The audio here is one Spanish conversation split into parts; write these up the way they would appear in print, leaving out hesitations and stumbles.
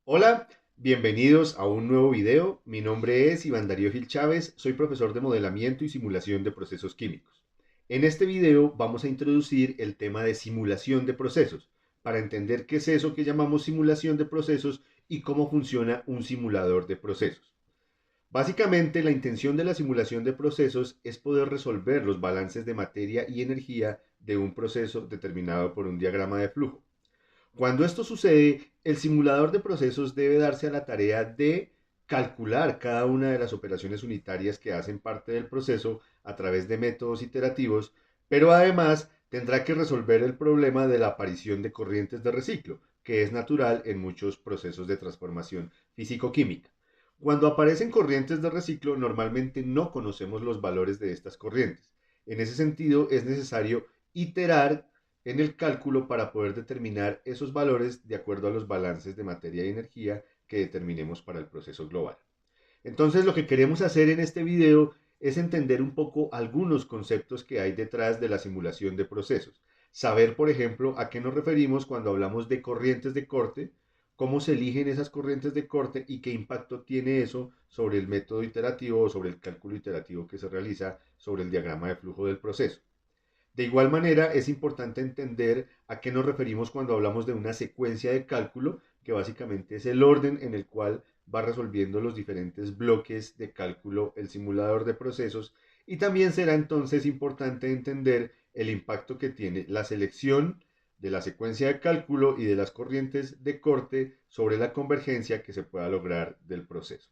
Hola, bienvenidos a un nuevo video. Mi nombre es Iván Darío Gil Chávez, soy profesor de modelamiento y simulación de procesos químicos. En este video vamos a introducir el tema de simulación de procesos, para entender qué es eso que llamamos simulación de procesos y cómo funciona un simulador de procesos. Básicamente, la intención de la simulación de procesos es poder resolver los balances de materia y energía de un proceso determinado por un diagrama de flujo. Cuando esto sucede, el simulador de procesos debe darse a la tarea de calcular cada una de las operaciones unitarias que hacen parte del proceso a través de métodos iterativos, pero además tendrá que resolver el problema de la aparición de corrientes de reciclo, que es natural en muchos procesos de transformación físico-química. Cuando aparecen corrientes de reciclo, normalmente no conocemos los valores de estas corrientes. En ese sentido, es necesario iterar en el cálculo para poder determinar esos valores de acuerdo a los balances de materia y energía que determinemos para el proceso global. Entonces, lo que queremos hacer en este video es entender un poco algunos conceptos que hay detrás de la simulación de procesos. Saber, por ejemplo, a qué nos referimos cuando hablamos de corrientes de corte, cómo se eligen esas corrientes de corte y qué impacto tiene eso sobre el método iterativo o sobre el cálculo iterativo que se realiza sobre el diagrama de flujo del proceso. De igual manera, es importante entender a qué nos referimos cuando hablamos de una secuencia de cálculo, que básicamente es el orden en el cual va resolviendo los diferentes bloques de cálculo el simulador de procesos. Y también será entonces importante entender el impacto que tiene la selección de la secuencia de cálculo y de las corrientes de corte sobre la convergencia que se pueda lograr del proceso.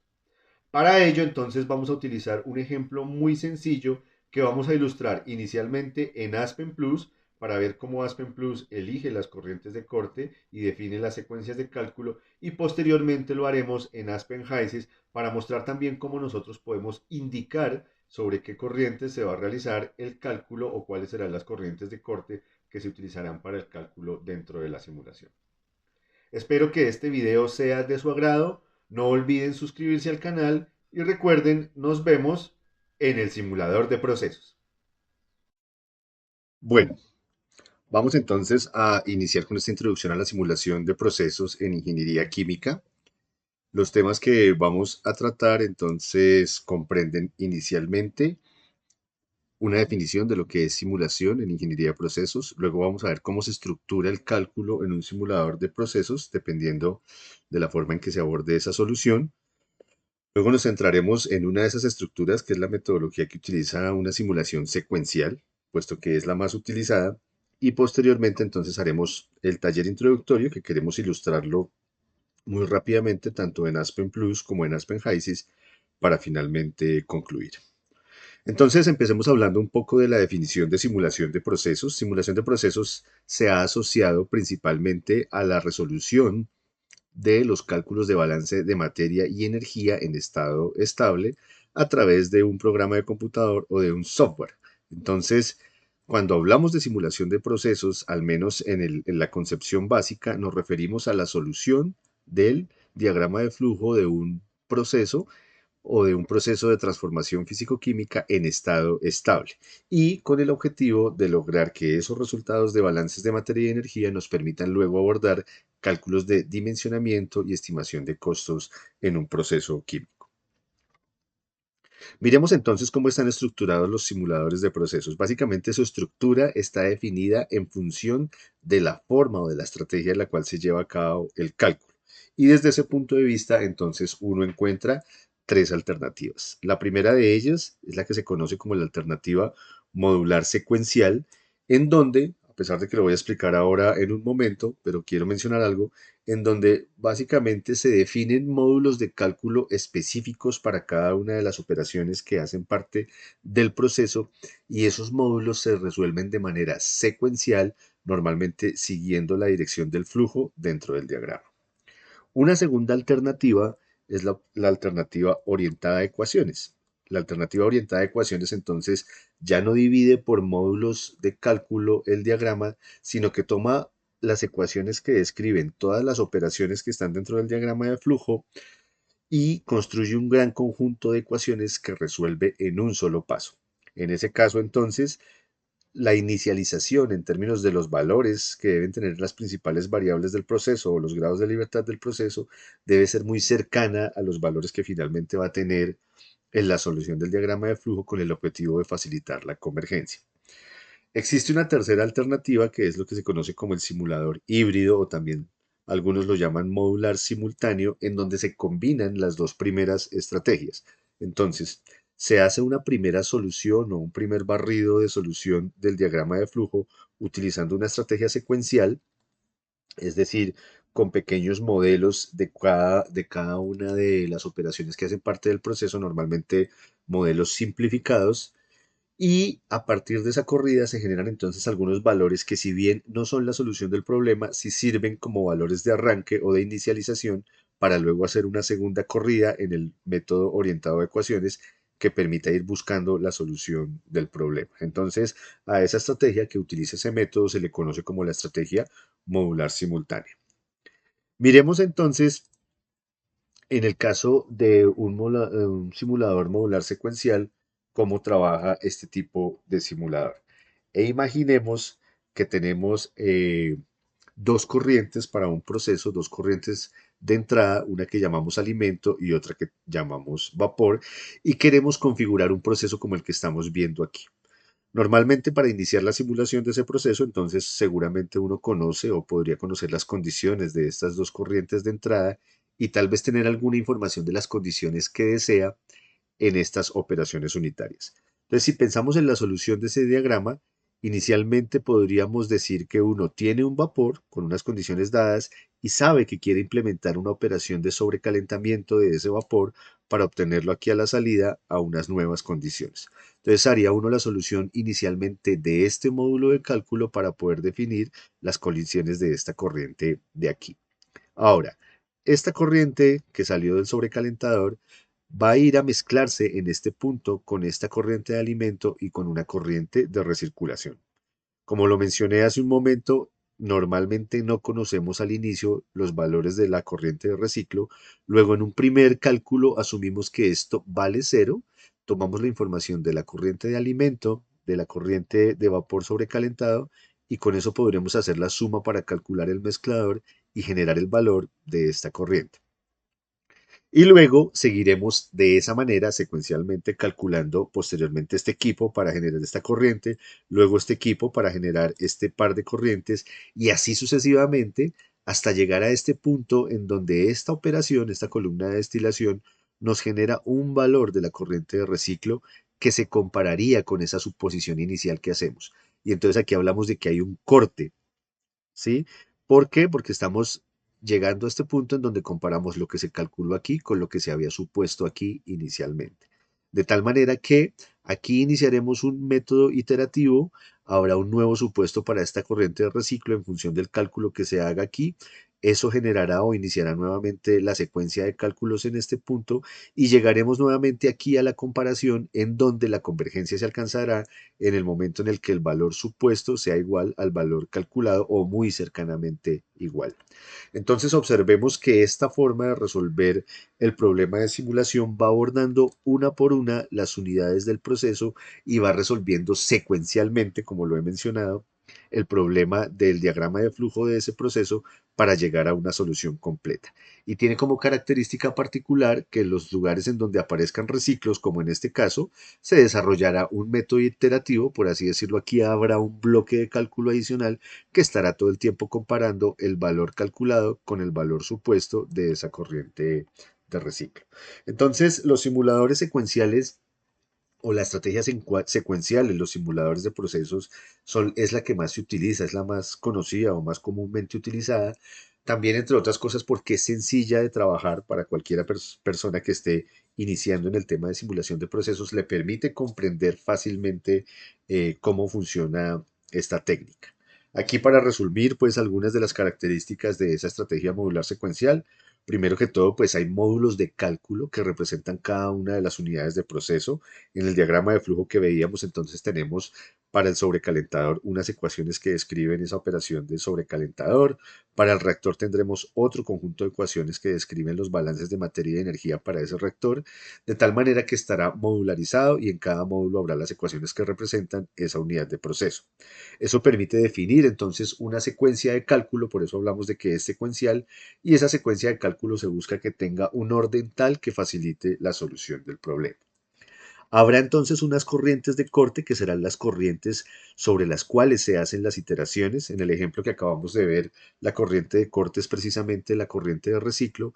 Para ello, entonces, vamos a utilizar un ejemplo muy sencillo que vamos a ilustrar inicialmente en Aspen Plus para ver cómo Aspen Plus elige las corrientes de corte y define las secuencias de cálculo, y posteriormente lo haremos en Aspen HYSYS para mostrar también cómo nosotros podemos indicar sobre qué corrientes se va a realizar el cálculo o cuáles serán las corrientes de corte que se utilizarán para el cálculo dentro de la simulación. Espero que este video sea de su agrado. No olviden suscribirse al canal y recuerden, nos vemos en el simulador de procesos. Bueno, vamos entonces a iniciar con esta introducción a la simulación de procesos en ingeniería química. Los temas que vamos a tratar entonces comprenden inicialmente una definición de lo que es simulación en ingeniería de procesos. Luego vamos a ver cómo se estructura el cálculo en un simulador de procesos, dependiendo de la forma en que se aborde esa solución. Luego nos centraremos en una de esas estructuras, que es la metodología que utiliza una simulación secuencial, puesto que es la más utilizada. Y posteriormente entonces haremos el taller introductorio, que queremos ilustrarlo muy rápidamente, tanto en Aspen Plus como en Aspen HYSYS, para finalmente concluir. Entonces, empecemos hablando un poco de la definición de simulación de procesos. Simulación de procesos se ha asociado principalmente a la resolución de los cálculos de balance de materia y energía en estado estable a través de un programa de computador o de un software. Entonces, cuando hablamos de simulación de procesos, al menos en la concepción básica, nos referimos a la solución del diagrama de flujo de un proceso o de un proceso de transformación físico-química en estado estable, y con el objetivo de lograr que esos resultados de balances de materia y energía nos permitan luego abordar cálculos de dimensionamiento y estimación de costos en un proceso químico. Miremos entonces cómo están estructurados los simuladores de procesos. Básicamente, su estructura está definida en función de la forma o de la estrategia en la cual se lleva a cabo el cálculo. Y desde ese punto de vista, entonces, uno encuentra tres alternativas. La primera de ellas es la que se conoce como la alternativa modular secuencial, en donde, a pesar de que lo voy a explicar ahora en un momento, pero quiero mencionar algo, en donde básicamente se definen módulos de cálculo específicos para cada una de las operaciones que hacen parte del proceso, y esos módulos se resuelven de manera secuencial, normalmente siguiendo la dirección del flujo dentro del diagrama. Una segunda alternativa es la alternativa orientada a ecuaciones. La alternativa orientada a ecuaciones entonces ya no divide por módulos de cálculo el diagrama, sino que toma las ecuaciones que describen todas las operaciones que están dentro del diagrama de flujo y construye un gran conjunto de ecuaciones que resuelve en un solo paso. En ese caso, entonces, la inicialización en términos de los valores que deben tener las principales variables del proceso o los grados de libertad del proceso debe ser muy cercana a los valores que finalmente va a tener en la solución del diagrama de flujo con el objetivo de facilitar la convergencia. Existe una tercera alternativa que es lo que se conoce como el simulador híbrido o también algunos lo llaman modular simultáneo, en donde se combinan las dos primeras estrategias. Entonces, se hace una primera solución o un primer barrido de solución del diagrama de flujo utilizando una estrategia secuencial, es decir, con pequeños modelos de cada una de las operaciones que hacen parte del proceso, normalmente modelos simplificados, y a partir de esa corrida se generan entonces algunos valores que si bien no son la solución del problema, sí sirven como valores de arranque o de inicialización para luego hacer una segunda corrida en el método orientado a ecuaciones que permita ir buscando la solución del problema. Entonces, a esa estrategia que utiliza ese método se le conoce como la estrategia modular simultánea. Miremos entonces en el caso de un simulador modular secuencial, cómo trabaja este tipo de simulador. E imaginemos que tenemos dos corrientes para un proceso, dos corrientes de entrada, una que llamamos alimento y otra que llamamos vapor, y queremos configurar un proceso como el que estamos viendo aquí. Normalmente para iniciar la simulación de ese proceso, entonces seguramente uno conoce o podría conocer las condiciones de estas dos corrientes de entrada y tal vez tener alguna información de las condiciones que desea en estas operaciones unitarias. Entonces, si pensamos en la solución de ese diagrama, inicialmente podríamos decir que uno tiene un vapor con unas condiciones dadas y sabe que quiere implementar una operación de sobrecalentamiento de ese vapor para obtenerlo aquí a la salida a unas nuevas condiciones. Entonces haría uno la solución inicialmente de este módulo de cálculo para poder definir las condiciones de esta corriente de aquí. Ahora, esta corriente que salió del sobrecalentador va a ir a mezclarse en este punto con esta corriente de alimento y con una corriente de recirculación. Como lo mencioné hace un momento, normalmente no conocemos al inicio los valores de la corriente de reciclo. Luego, en un primer cálculo, asumimos que esto vale cero. Tomamos la información de la corriente de alimento, de la corriente de vapor sobrecalentado, y con eso podremos hacer la suma para calcular el mezclador y generar el valor de esta corriente. Y luego seguiremos de esa manera secuencialmente calculando posteriormente este equipo para generar esta corriente, luego este equipo para generar este par de corrientes y así sucesivamente hasta llegar a este punto en donde esta operación, esta columna de destilación, nos genera un valor de la corriente de reciclo que se compararía con esa suposición inicial que hacemos. Y entonces aquí hablamos de que hay un corte, ¿sí? ¿Por qué? Porque estamos llegando a este punto en donde comparamos lo que se calculó aquí con lo que se había supuesto aquí inicialmente. De tal manera que aquí iniciaremos un método iterativo, habrá un nuevo supuesto para esta corriente de reciclo en función del cálculo que se haga aquí. Eso generará o iniciará nuevamente la secuencia de cálculos en este punto y llegaremos nuevamente aquí a la comparación en donde la convergencia se alcanzará en el momento en el que el valor supuesto sea igual al valor calculado o muy cercanamente igual. Entonces observemos que esta forma de resolver el problema de simulación va abordando una por una las unidades del proceso y va resolviendo secuencialmente, como lo he mencionado, el problema del diagrama de flujo de ese proceso para llegar a una solución completa. Y tiene como característica particular que en los lugares en donde aparezcan reciclos, como en este caso, se desarrollará un método iterativo, por así decirlo, aquí habrá un bloque de cálculo adicional que estará todo el tiempo comparando el valor calculado con el valor supuesto de esa corriente de reciclo. Entonces, los simuladores secuenciales o la estrategia secuencial en los simuladores de procesos es la que más se utiliza, es la más conocida o más comúnmente utilizada. También, entre otras cosas, porque es sencilla de trabajar para cualquier persona que esté iniciando en el tema de simulación de procesos, le permite comprender fácilmente cómo funciona esta técnica. Aquí para resumir, pues algunas de las características de esa estrategia modular secuencial. Primero que todo, pues hay módulos de cálculo que representan cada una de las unidades de proceso. En el diagrama de flujo que veíamos, entonces tenemos para el sobrecalentador unas ecuaciones que describen esa operación del sobrecalentador, para el reactor tendremos otro conjunto de ecuaciones que describen los balances de materia y energía para ese reactor, de tal manera que estará modularizado y en cada módulo habrá las ecuaciones que representan esa unidad de proceso. Eso permite definir entonces una secuencia de cálculo, por eso hablamos de que es secuencial, y esa secuencia de cálculo se busca que tenga un orden tal que facilite la solución del problema. Habrá entonces unas corrientes de corte que serán las corrientes sobre las cuales se hacen las iteraciones. En el ejemplo que acabamos de ver, la corriente de corte es precisamente la corriente de reciclo,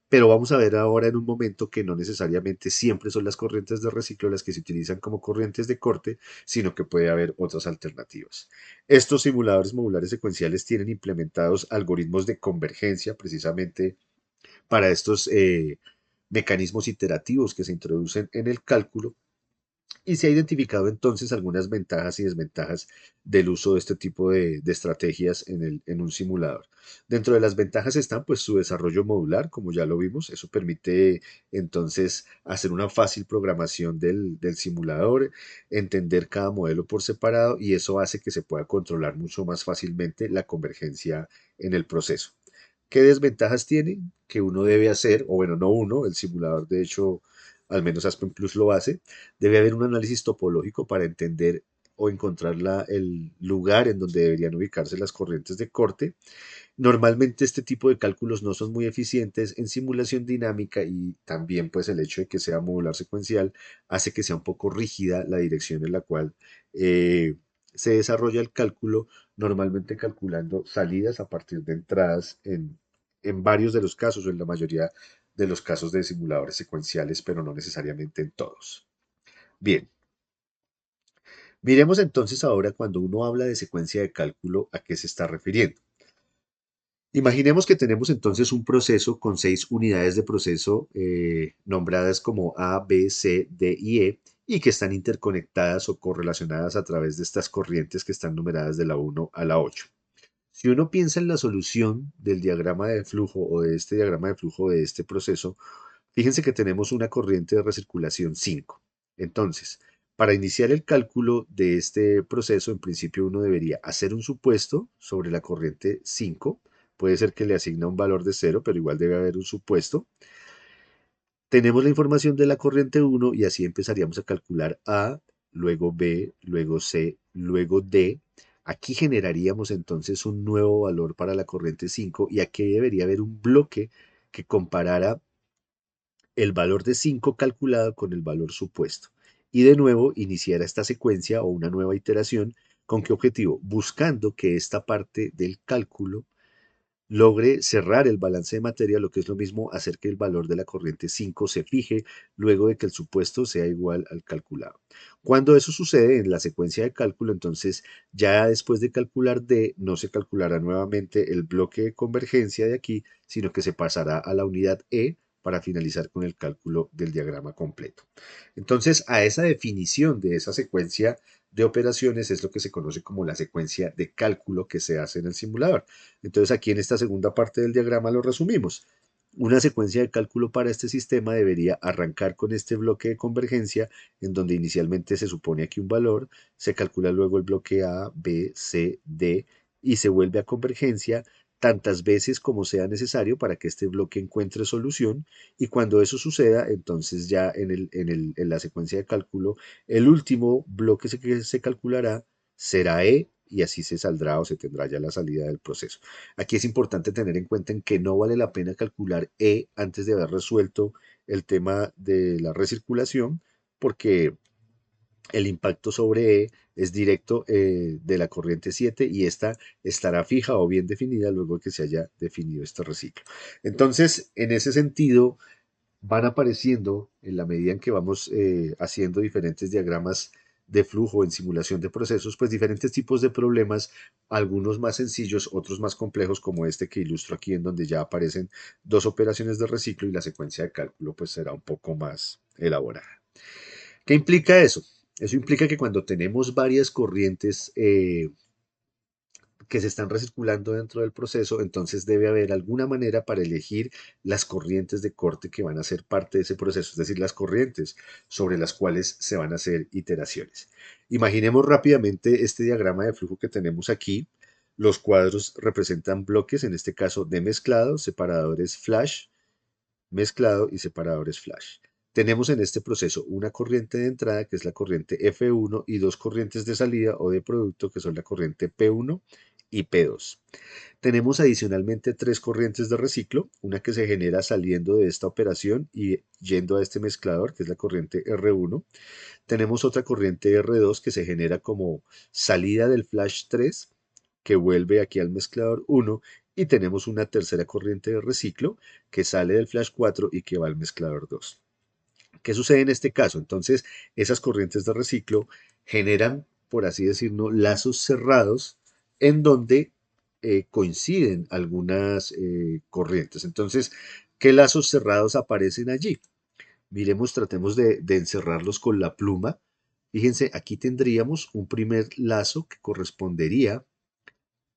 pero vamos a ver ahora en un momento que no necesariamente siempre son las corrientes de reciclo las que se utilizan como corrientes de corte, sino que puede haber otras alternativas. Estos simuladores modulares secuenciales tienen implementados algoritmos de convergencia precisamente para estos mecanismos iterativos que se introducen en el cálculo y se ha identificado entonces algunas ventajas y desventajas del uso de este tipo de estrategias en un simulador. Dentro de las ventajas están pues su desarrollo modular, como ya lo vimos, eso permite entonces hacer una fácil programación del simulador, entender cada modelo por separado y eso hace que se pueda controlar mucho más fácilmente la convergencia en el proceso. ¿Qué desventajas tiene? Que uno debe hacer, o bueno, no uno, el simulador de hecho, al menos Aspen Plus lo hace, debe haber un análisis topológico para entender o encontrar el lugar en donde deberían ubicarse las corrientes de corte. Normalmente este tipo de cálculos no son muy eficientes en simulación dinámica y también pues el hecho de que sea modular secuencial hace que sea un poco rígida la dirección en la cual eh, se desarrolla el cálculo, normalmente calculando salidas a partir de entradas en varios de los casos o en la mayoría de los casos de simuladores secuenciales, pero no necesariamente en todos. Bien, miremos entonces ahora cuando uno habla de secuencia de cálculo, ¿a qué se está refiriendo? Imaginemos que tenemos entonces un proceso con 6 unidades de proceso nombradas como A, B, C, D y E y que están interconectadas o correlacionadas a través de estas corrientes que están numeradas de la 1 a la 8. Si uno piensa en la solución del diagrama de flujo o de este diagrama de flujo de este proceso, fíjense que tenemos una corriente de recirculación 5. Entonces, para iniciar el cálculo de este proceso, en principio uno debería hacer un supuesto sobre la corriente 5. Puede ser que le asigna un valor de 0, pero igual debe haber un supuesto. Tenemos la información de la corriente 1 y así empezaríamos a calcular A, luego B, luego C, luego D. Aquí generaríamos entonces un nuevo valor para la corriente 5 y aquí debería haber un bloque que comparara el valor de 5 calculado con el valor supuesto. Y de nuevo iniciar esta secuencia o una nueva iteración. ¿Con qué objetivo? Buscando que esta parte del cálculo logre cerrar el balance de materia, lo que es lo mismo, hacer que el valor de la corriente 5 se fije luego de que el supuesto sea igual al calculado. Cuando eso sucede en la secuencia de cálculo, entonces ya después de calcular D, no se calculará nuevamente el bloque de convergencia de aquí, sino que se pasará a la unidad E para finalizar con el cálculo del diagrama completo. Entonces, a esa definición de esa secuencia de operaciones es lo que se conoce como la secuencia de cálculo que se hace en el simulador. Entonces aquí en esta segunda parte del diagrama lo resumimos. Una secuencia de cálculo para este sistema debería arrancar con este bloque de convergencia en donde inicialmente se supone aquí un valor, se calcula luego el bloque A, B, C, D y se vuelve a convergencia tantas veces como sea necesario para que este bloque encuentre solución y cuando eso suceda, entonces ya en la secuencia de cálculo, el último bloque que se calculará será E y así se saldrá o se tendrá ya la salida del proceso. Aquí es importante tener en cuenta en que no vale la pena calcular E antes de haber resuelto el tema de la recirculación, porque el impacto sobre E es directo de la corriente 7 y esta estará fija o bien definida luego que se haya definido este reciclo. Entonces, en ese sentido, van apareciendo en la medida en que vamos haciendo diferentes diagramas de flujo en simulación de procesos, pues diferentes tipos de problemas, algunos más sencillos, otros más complejos, como este que ilustro aquí, en donde ya aparecen dos operaciones de reciclo y la secuencia de cálculo pues será un poco más elaborada. ¿Qué implica eso? Eso implica que cuando tenemos varias corrientes que se están recirculando dentro del proceso, entonces debe haber alguna manera para elegir las corrientes de corte que van a ser parte de ese proceso, es decir, las corrientes sobre las cuales se van a hacer iteraciones. Imaginemos rápidamente este diagrama de flujo que tenemos aquí. Los cuadros representan bloques, en este caso de mezclado, separadores flash, mezclado y separadores flash. Tenemos en este proceso una corriente de entrada que es la corriente F1 y dos corrientes de salida o de producto que son la corriente P1 y P2. Tenemos adicionalmente tres corrientes de reciclo, una que se genera saliendo de esta operación y yendo a este mezclador, que es la corriente R1. Tenemos otra corriente R2 que se genera como salida del flash 3, que vuelve aquí al mezclador 1, y tenemos una tercera corriente de reciclo que sale del flash 4 y que va al mezclador 2. ¿Qué sucede en este caso? Entonces, esas corrientes de reciclo generan, por así decirlo, lazos cerrados en donde coinciden algunas corrientes. Entonces, ¿qué lazos cerrados aparecen allí? Miremos, tratemos de encerrarlos con la pluma. Fíjense, aquí tendríamos un primer lazo que correspondería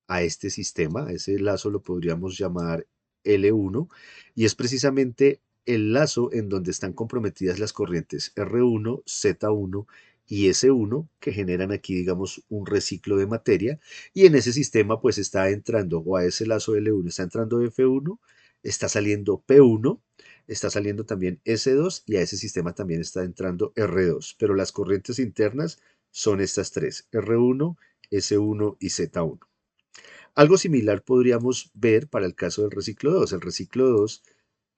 a este sistema. Ese lazo lo podríamos llamar L1 y es precisamente el lazo en donde están comprometidas las corrientes R1, Z1 y S1 que generan aquí, digamos, un reciclo de materia y en ese sistema pues está entrando o a ese lazo L1 está entrando F1, está saliendo P1, está saliendo también S2 y a ese sistema también está entrando R2, pero las corrientes internas son estas tres, R1, S1 y Z1. Algo similar podríamos ver para el caso del reciclo 2. El reciclo 2,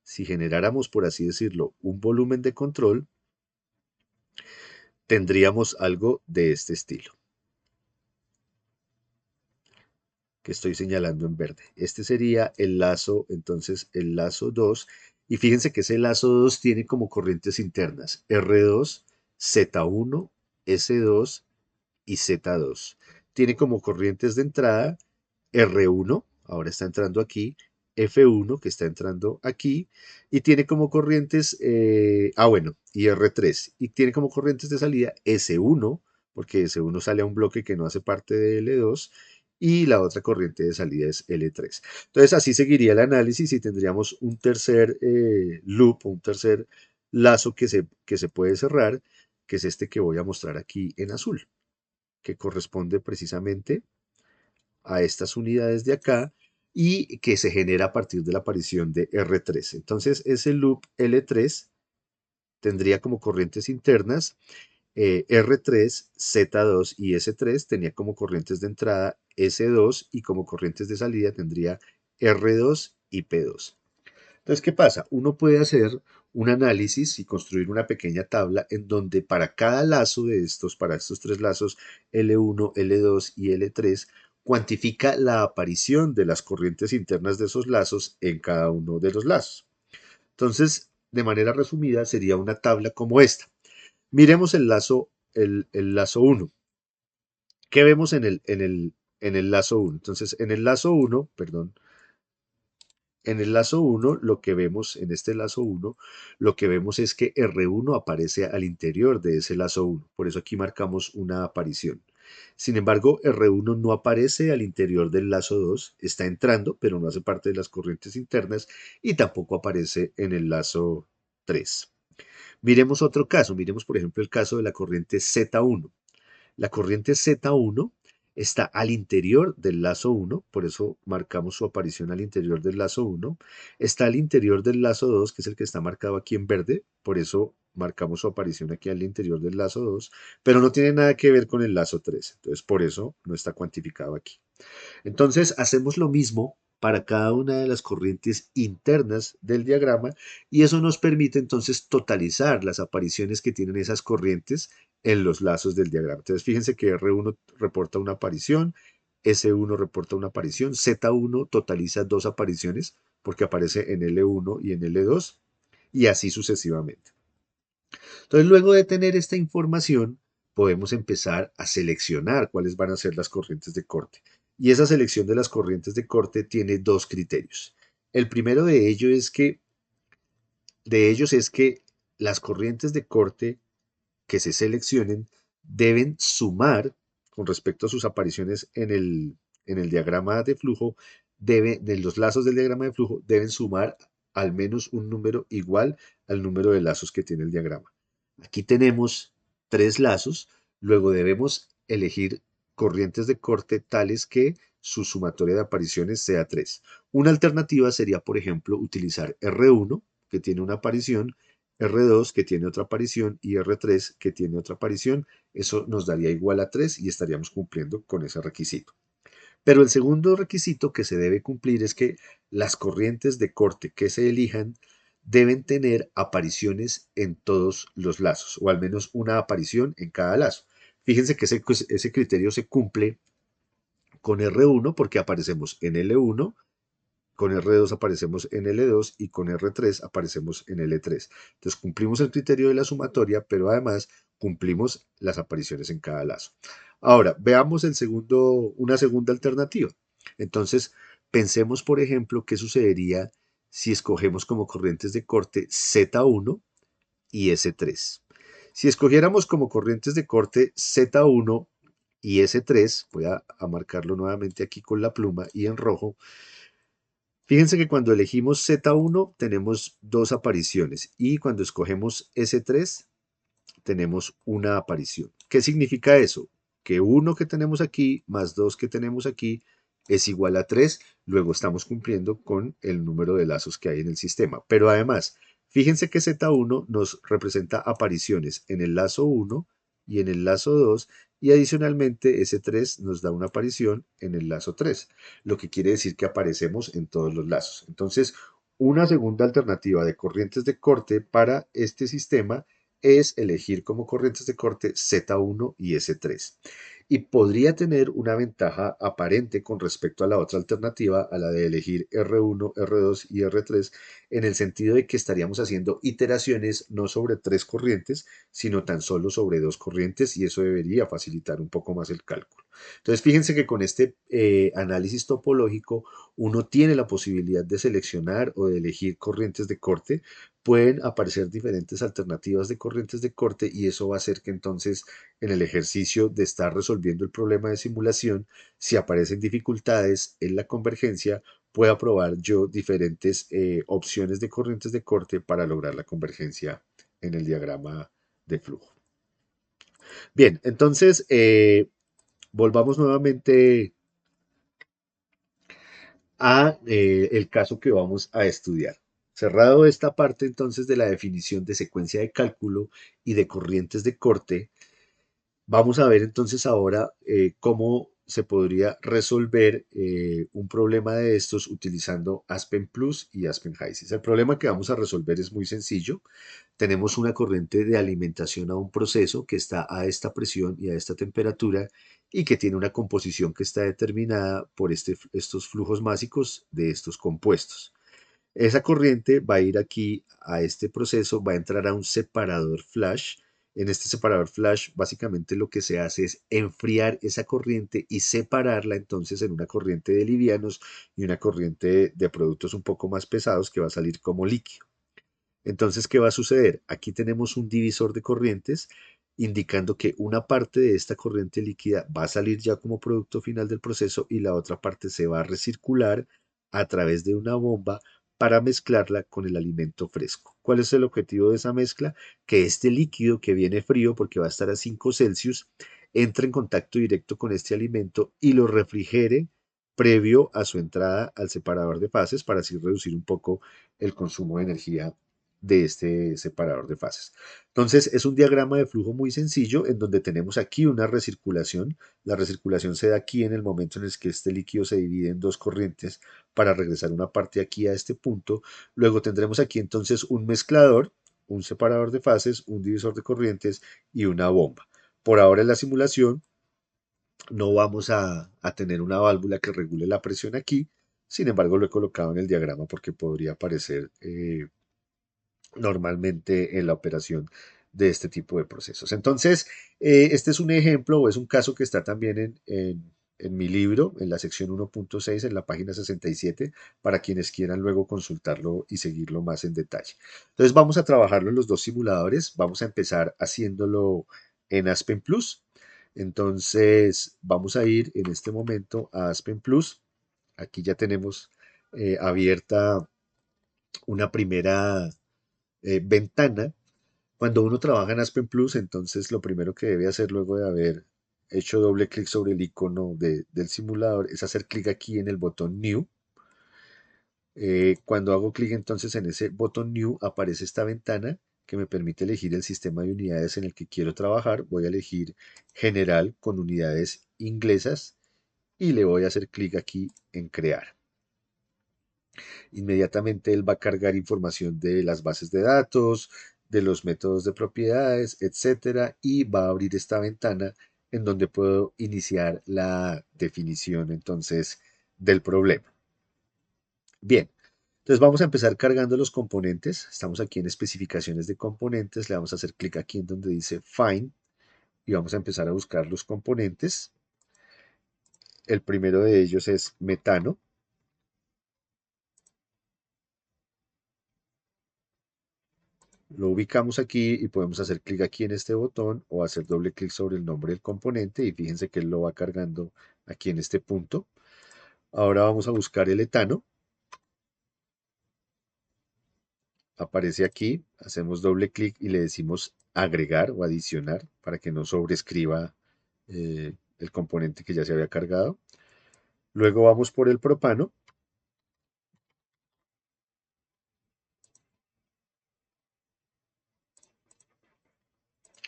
si generáramos, por así decirlo, un volumen de control, tendríamos algo de este estilo, que estoy señalando en verde. Este sería el lazo, entonces el lazo 2, y fíjense que ese lazo 2 tiene como corrientes internas R2, Z1, S2 y Z2. Tiene como corrientes de entrada R1, ahora está entrando aquí, F1, que está entrando aquí, y tiene como corrientes, bueno, y R3, y tiene como corrientes de salida S1, porque S1 sale a un bloque que no hace parte de L2, y la otra corriente de salida es L3. Entonces así seguiría el análisis y tendríamos un tercer loop, un tercer lazo que se puede cerrar, que es este que voy a mostrar aquí en azul, que corresponde precisamente a estas unidades de acá y que se genera a partir de la aparición de R3. Entonces, ese loop L3 tendría como corrientes internas R3, Z2 y S3, tenía como corrientes de entrada S2 y como corrientes de salida tendría R2 y P2. Entonces, ¿qué pasa? Uno puede hacer un análisis y construir una pequeña tabla en donde para cada lazo de estos, para estos tres lazos, L1, L2 y L3, cuantifica la aparición de las corrientes internas de esos lazos en cada uno de los lazos. Entonces, de manera resumida, sería una tabla como esta. Miremos el lazo 1. ¿Qué vemos en el lazo 1? Entonces, en el lazo 1, perdón, en el lazo 1, lo que vemos, en este lazo 1, lo que vemos es que R1 aparece al interior de ese lazo 1. Por eso aquí marcamos una aparición. Sin embargo, R1 no aparece al interior del lazo 2, está entrando, pero no hace parte de las corrientes internas y tampoco aparece en el lazo 3. Miremos otro caso, miremos por ejemplo el caso de la corriente Z1. La corriente Z1 está al interior del lazo 1, por eso marcamos su aparición al interior del lazo 1. Está al interior del lazo 2, que es el que está marcado aquí en verde, por eso marcamos su aparición aquí al interior del lazo 2, pero no tiene nada que ver con el lazo 3, entonces por eso no está cuantificado aquí. Entonces hacemos lo mismo para cada una de las corrientes internas del diagrama y eso nos permite entonces totalizar las apariciones que tienen esas corrientes en los lazos del diagrama. Entonces fíjense que R1 reporta una aparición, S1 reporta una aparición, Z1 totaliza dos apariciones porque aparece en L1 y en L2 y así sucesivamente. Entonces luego de tener esta información podemos empezar a seleccionar cuáles van a ser las corrientes de corte. Y esa selección de las corrientes de corte tiene dos criterios. El primero de ellos es que las corrientes de corte que se seleccionen deben sumar con respecto a sus apariciones en el diagrama de flujo, de los lazos del diagrama de flujo, deben sumar al menos un número igual al número de lazos que tiene el diagrama. Aquí tenemos tres lazos, luego debemos elegir corrientes de corte tales que su sumatoria de apariciones sea 3. Una alternativa sería, por ejemplo, utilizar R1, que tiene una aparición, R2, que tiene otra aparición, y R3, que tiene otra aparición. Eso nos daría igual a 3 y estaríamos cumpliendo con ese requisito. Pero el segundo requisito que se debe cumplir es que las corrientes de corte que se elijan deben tener apariciones en todos los lazos, o al menos una aparición en cada lazo. Fíjense que ese criterio se cumple con R1 porque aparecemos en L1, con R2 aparecemos en L2 y con R3 aparecemos en L3. Entonces cumplimos el criterio de la sumatoria, pero además cumplimos las apariciones en cada lazo. Ahora, veamos una segunda alternativa. Entonces, pensemos, por ejemplo, qué sucedería si escogemos como corrientes de corte Z1 y S3. Si escogiéramos como corrientes de corte Z1 y S3, voy a marcarlo nuevamente aquí con la pluma y en rojo. Fíjense que cuando elegimos Z1 tenemos dos apariciones y cuando escogemos S3 tenemos una aparición. ¿Qué significa eso? Que 1 que tenemos aquí más 2 que tenemos aquí es igual a 3. Luego estamos cumpliendo con el número de lazos que hay en el sistema. Pero además, fíjense que Z1 nos representa apariciones en el lazo 1 y en el lazo 2 y adicionalmente S3 nos da una aparición en el lazo 3, lo que quiere decir que aparecemos en todos los lazos. Entonces, una segunda alternativa de corrientes de corte para este sistema es elegir como corrientes de corte Z1 y S3. Y podría tener una ventaja aparente con respecto a la otra alternativa, a la de elegir R1, R2 y R3, en el sentido de que estaríamos haciendo iteraciones no sobre tres corrientes, sino tan solo sobre dos corrientes y eso debería facilitar un poco más el cálculo. Entonces, fíjense que con este análisis topológico uno tiene la posibilidad de seleccionar o de elegir corrientes de corte. Pueden aparecer diferentes alternativas de corrientes de corte y eso va a hacer que entonces en el ejercicio de estar resolviendo el problema de simulación, si aparecen dificultades en la convergencia, pueda probar yo diferentes opciones de corrientes de corte para lograr la convergencia en el diagrama de flujo. Bien, entonces volvamos nuevamente a el caso que vamos a estudiar. Cerrado esta parte entonces de la definición de secuencia de cálculo y de corrientes de corte, vamos a ver entonces ahora cómo se podría resolver un problema de estos utilizando Aspen Plus y Aspen HYSYS. El problema que vamos a resolver es muy sencillo. Tenemos una corriente de alimentación a un proceso que está a esta presión y a esta temperatura y que tiene una composición que está determinada por estos flujos másicos de estos compuestos. Esa corriente va a ir aquí a este proceso, va a entrar a un separador flash. En este separador flash, básicamente lo que se hace es enfriar esa corriente y separarla entonces en una corriente de livianos y una corriente de productos un poco más pesados que va a salir como líquido. Entonces, ¿qué va a suceder? Aquí tenemos un divisor de corrientes indicando que una parte de esta corriente líquida va a salir ya como producto final del proceso y la otra parte se va a recircular a través de una bomba para mezclarla con el alimento fresco. ¿Cuál es el objetivo de esa mezcla? Que este líquido que viene frío, porque va a estar a 5 Celsius, entre en contacto directo con este alimento y lo refrigere previo a su entrada al separador de fases para así reducir un poco el consumo de energía de este separador de fases. Entonces es un diagrama de flujo muy sencillo en donde tenemos aquí una recirculación. La recirculación se da aquí en el momento en el que este líquido se divide en dos corrientes para regresar una parte aquí a este punto. Luego tendremos aquí entonces un mezclador, un separador de fases, un divisor de corrientes y una bomba. Por ahora en la simulación no vamos a tener una válvula que regule la presión aquí. Sin embargo, lo he colocado en el diagrama porque podría aparecer normalmente en la operación de este tipo de procesos. Entonces, este es un ejemplo o es un caso que está también en mi libro, en la sección 1.6, en la página 67, para quienes quieran luego consultarlo y seguirlo más en detalle. Entonces, vamos a trabajarlo en los dos simuladores. Vamos a empezar haciéndolo en Aspen Plus. Entonces vamos a ir en este momento a Aspen Plus. Aquí ya tenemos abierta una primera ventana. Cuando uno trabaja en Aspen Plus, entonces lo primero que debe hacer luego de haber hecho doble clic sobre el icono del simulador es hacer clic aquí en el botón New. Cuando hago clic entonces en ese botón New aparece esta ventana que me permite elegir el sistema de unidades en el que quiero trabajar. Voy a elegir General con unidades inglesas y le voy a hacer clic aquí en Crear. Inmediatamente él va a cargar información de las bases de datos, de los métodos de propiedades, etcétera, y va a abrir esta ventana en donde puedo iniciar la definición entonces del problema. Bien, entonces vamos a empezar cargando los componentes. Estamos aquí en especificaciones de componentes, le vamos a hacer clic aquí en donde dice Find y vamos a empezar a buscar los componentes. El primero de ellos es metano. Lo ubicamos aquí y podemos hacer clic aquí en este botón o hacer doble clic sobre el nombre del componente y fíjense que él lo va cargando aquí en este punto. Ahora vamos a buscar el etano. Aparece aquí, hacemos doble clic y le decimos agregar o adicionar para que no sobrescriba el componente que ya se había cargado. Luego vamos por el propano.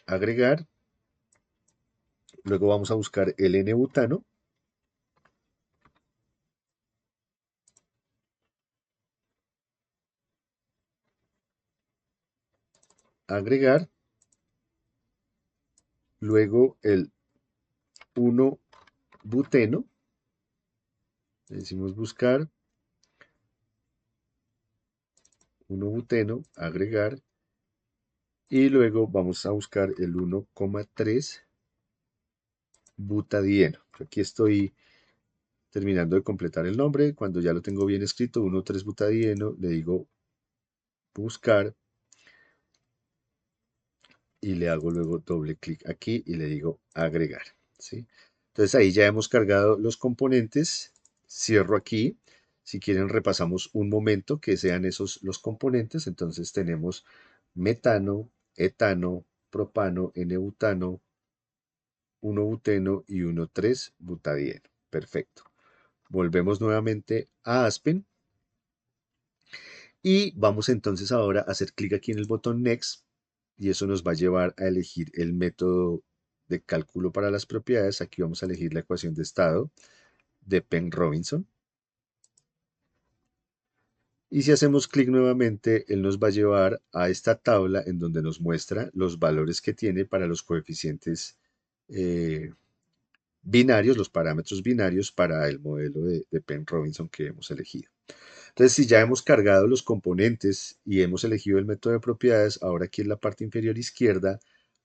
Agregar. Luego vamos a buscar el N-butano. Agregar. Luego el 1-buteno. Le decimos buscar. 1-buteno. Agregar. Y luego vamos a buscar el 1,3 butadieno. Aquí estoy terminando de completar el nombre. Cuando ya lo tengo bien escrito, 1,3 butadieno, le digo buscar y le hago luego doble clic aquí y le digo agregar. ¿Sí? Entonces ahí ya hemos cargado los componentes. Cierro aquí. Si quieren repasamos un momento que sean esos los componentes. Entonces tenemos metano, etano, propano, N-butano, 1-buteno y 1,3-butadieno. Perfecto. Volvemos nuevamente a Aspen y vamos entonces ahora a hacer clic aquí en el botón Next y eso nos va a llevar a elegir el método de cálculo para las propiedades. Aquí vamos a elegir la ecuación de estado de Penn-Robinson. Y si hacemos clic nuevamente, él nos va a llevar a esta tabla en donde nos muestra los valores que tiene para los coeficientes binarios, los parámetros binarios para el modelo de Penn-Robinson que hemos elegido. Entonces, si ya hemos cargado los componentes y hemos elegido el método de propiedades, ahora aquí en la parte inferior izquierda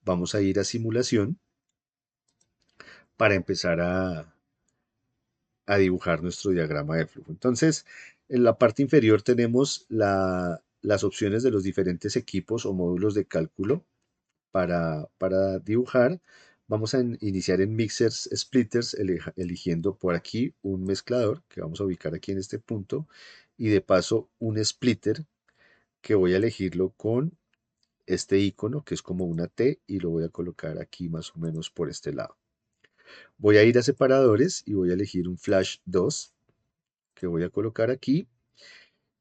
vamos a ir a simulación para empezar a dibujar nuestro diagrama de flujo. Entonces, en la parte inferior tenemos las opciones de los diferentes equipos o módulos de cálculo para dibujar. Vamos a iniciar en Mixers Splitters eligiendo por aquí un mezclador que vamos a ubicar aquí en este punto y de paso un splitter que voy a elegirlo con este icono que es como una T y lo voy a colocar aquí más o menos por este lado. Voy a ir a separadores y voy a elegir un Flash 2 que voy a colocar aquí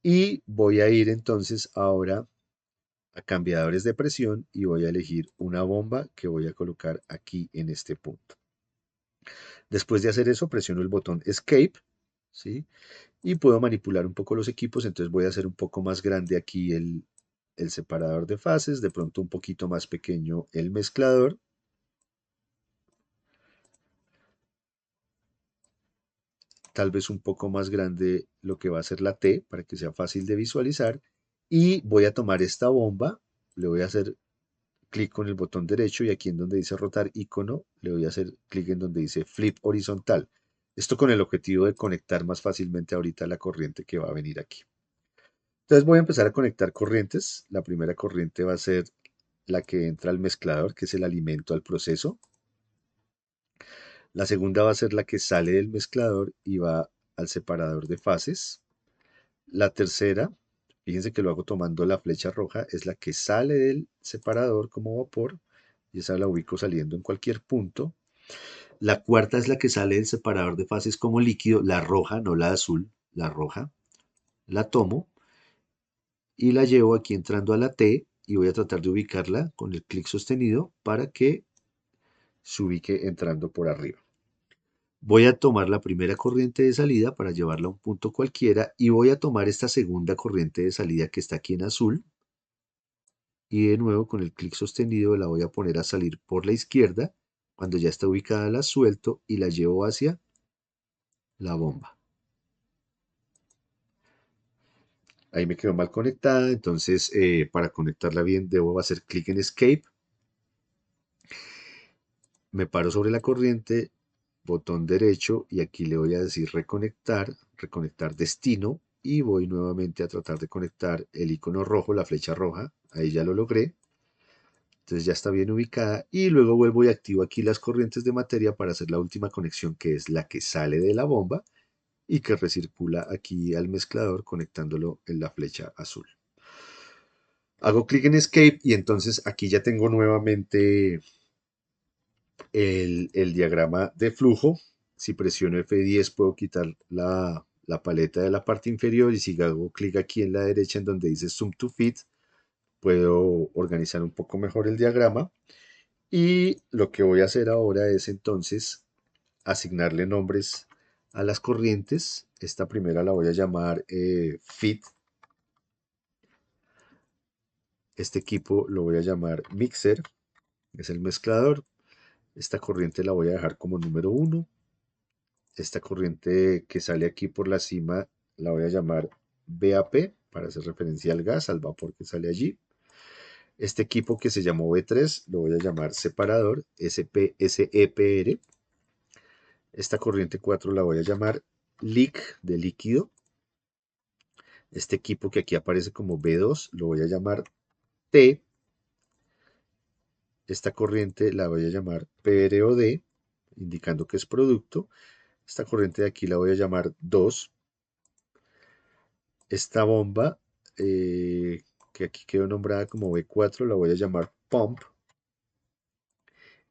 y voy a ir entonces ahora a cambiadores de presión y voy a elegir una bomba que voy a colocar aquí en este punto. Después de hacer eso, presiono el botón Escape, ¿sí? Y puedo manipular un poco los equipos, entonces voy a hacer un poco más grande aquí el separador de fases, de pronto un poquito más pequeño el mezclador. Tal vez un poco más grande lo que va a ser la T para que sea fácil de visualizar. Y voy a tomar esta bomba, le voy a hacer clic con el botón derecho y aquí en donde dice rotar icono, le voy a hacer clic en donde dice flip horizontal. Esto con el objetivo de conectar más fácilmente ahorita la corriente que va a venir aquí. Entonces voy a empezar a conectar corrientes. La primera corriente va a ser la que entra al mezclador, que es el alimento al proceso. La segunda va a ser la que sale del mezclador y va al separador de fases. La tercera, fíjense que lo hago tomando la flecha roja, es la que sale del separador como vapor y esa la ubico saliendo en cualquier punto. La cuarta es la que sale del separador de fases como líquido, la roja, no la azul, la roja. La tomo y la llevo aquí entrando a la T y voy a tratar de ubicarla con el clic sostenido para que se ubique entrando por arriba. Voy a tomar la primera corriente de salida para llevarla a un punto cualquiera y voy a tomar esta segunda corriente de salida que está aquí en azul y de nuevo con el clic sostenido la voy a poner a salir por la izquierda. Cuando ya está ubicada la suelto y la llevo hacia la bomba. Ahí me quedó mal conectada, entonces para conectarla bien debo hacer clic en Escape. Me paro sobre la corriente, botón derecho y aquí le voy a decir reconectar, reconectar destino y voy nuevamente a tratar de conectar el icono rojo, la flecha roja, ahí ya lo logré. Entonces ya está bien ubicada y luego vuelvo y activo aquí las corrientes de materia para hacer la última conexión que es la que sale de la bomba y que recircula aquí al mezclador conectándolo en la flecha azul. Hago clic en Escape y entonces aquí ya tengo nuevamente el diagrama de flujo. Si presiono F10 puedo quitar la paleta de la parte inferior y si hago clic aquí en la derecha en donde dice Zoom to Fit, puedo organizar un poco mejor el diagrama. Y lo que voy a hacer ahora es entonces asignarle nombres a las corrientes. Esta primera la voy a llamar Fit. Este equipo lo voy a llamar Mixer, es el mezclador. Esta corriente la voy a dejar como número 1. Esta corriente que sale aquí por la cima la voy a llamar VAP para hacer referencia al gas, al vapor que sale allí. Este equipo que se llamó V3 lo voy a llamar separador SEPR. Esta corriente 4 la voy a llamar leak de líquido. Este equipo que aquí aparece como V2 lo voy a llamar T. Esta corriente la voy a llamar PROD, indicando que es producto. Esta corriente de aquí la voy a llamar 2. Esta bomba, que aquí quedó nombrada como B4, la voy a llamar pump.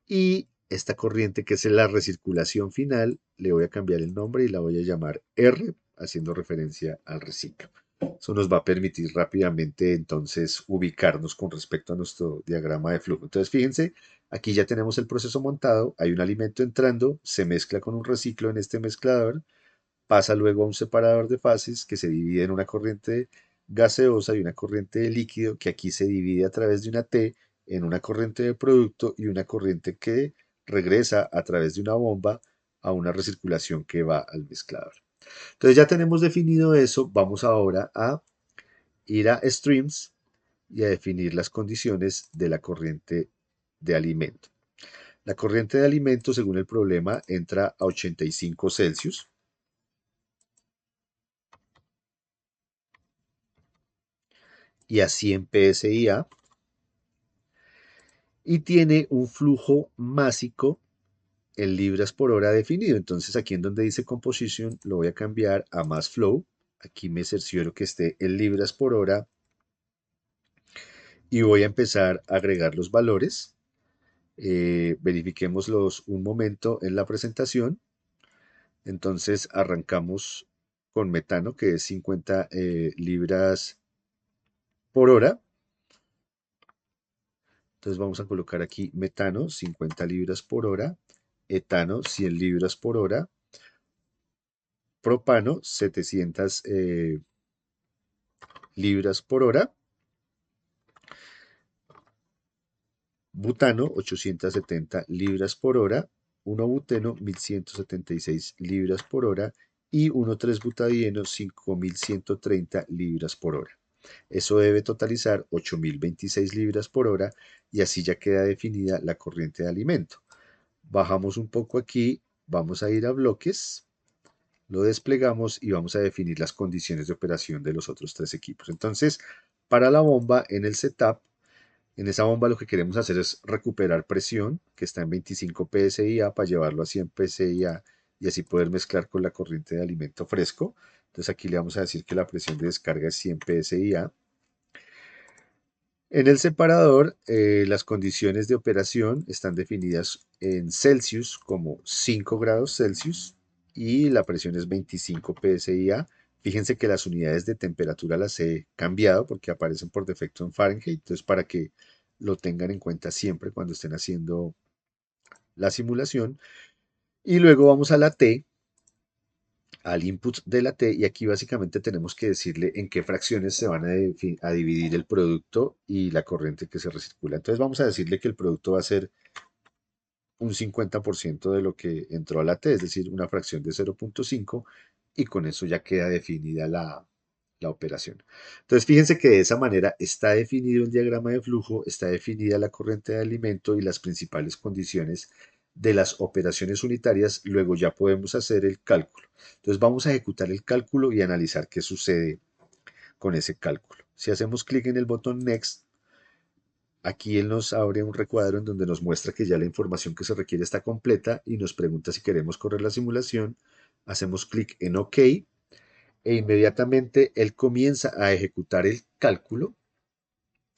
Y esta corriente, que es la recirculación final, le voy a cambiar el nombre y la voy a llamar R, haciendo referencia al reciclo. Eso nos va a permitir rápidamente entonces ubicarnos con respecto a nuestro diagrama de flujo. Entonces fíjense, aquí ya tenemos el proceso montado, hay un alimento entrando, se mezcla con un reciclo en este mezclador, pasa luego a un separador de fases que se divide en una corriente gaseosa y una corriente de líquido que aquí se divide a través de una T en una corriente de producto y una corriente que regresa a través de una bomba a una recirculación que va al mezclador. Entonces ya tenemos definido eso, vamos ahora a ir a Streams y a definir las condiciones de la corriente de alimento. La corriente de alimento, según el problema, entra a 85 Celsius. Y a 100 PSIA y tiene un flujo másico en libras por hora definido. Entonces aquí en donde dice composition lo voy a cambiar a mass flow. Aquí me cercioro que esté en libras por hora y voy a empezar a agregar los valores. Verifiquémoslos un momento en la presentación. Entonces arrancamos con metano que es 50 libras por hora. Entonces vamos a colocar aquí metano, 50 libras por hora, etano, 100 libras por hora, propano, 700 libras por hora, butano, 870 libras por hora, 1-buteno, 1176 libras por hora y 1,3-butadieno, 5130 libras por hora. Eso debe totalizar 8026 libras por hora y así ya queda definida la corriente de alimento. Bajamos un poco aquí, vamos a ir a bloques, lo desplegamos y vamos a definir las condiciones de operación de los otros tres equipos. Entonces, para la bomba en el setup, En esa bomba lo que queremos hacer es recuperar presión, que está en 25 psi/a, para llevarlo a 100 psi/a y así poder mezclar con la corriente de alimento fresco. Entonces aquí le vamos a decir que la presión de descarga es 100 psi/a. En el separador, las condiciones de operación están definidas en Celsius como 5 grados Celsius y la presión es 25 psi/a. Fíjense que las unidades de temperatura las he cambiado porque aparecen por defecto en Fahrenheit, entonces para que lo tengan en cuenta siempre cuando estén haciendo la simulación. Y luego vamos a la T, al input de la T, y aquí básicamente tenemos que decirle en qué fracciones se van a dividir el producto y la corriente que se recircula. Entonces vamos a decirle que el producto va a ser un 50% de lo que entró a la T, es decir, una fracción de 0,5, y con eso ya queda definida la operación. Entonces fíjense que de esa manera está definido el diagrama de flujo, está definida la corriente de alimento y las principales condiciones de las operaciones unitarias. Luego ya podemos hacer el cálculo. Entonces vamos a ejecutar el cálculo y analizar qué sucede con ese cálculo. Si hacemos clic en el botón Next, aquí él nos abre un recuadro en donde nos muestra que ya la información que se requiere está completa y nos pregunta si queremos correr la simulación. Hacemos clic en OK e inmediatamente él comienza a ejecutar el cálculo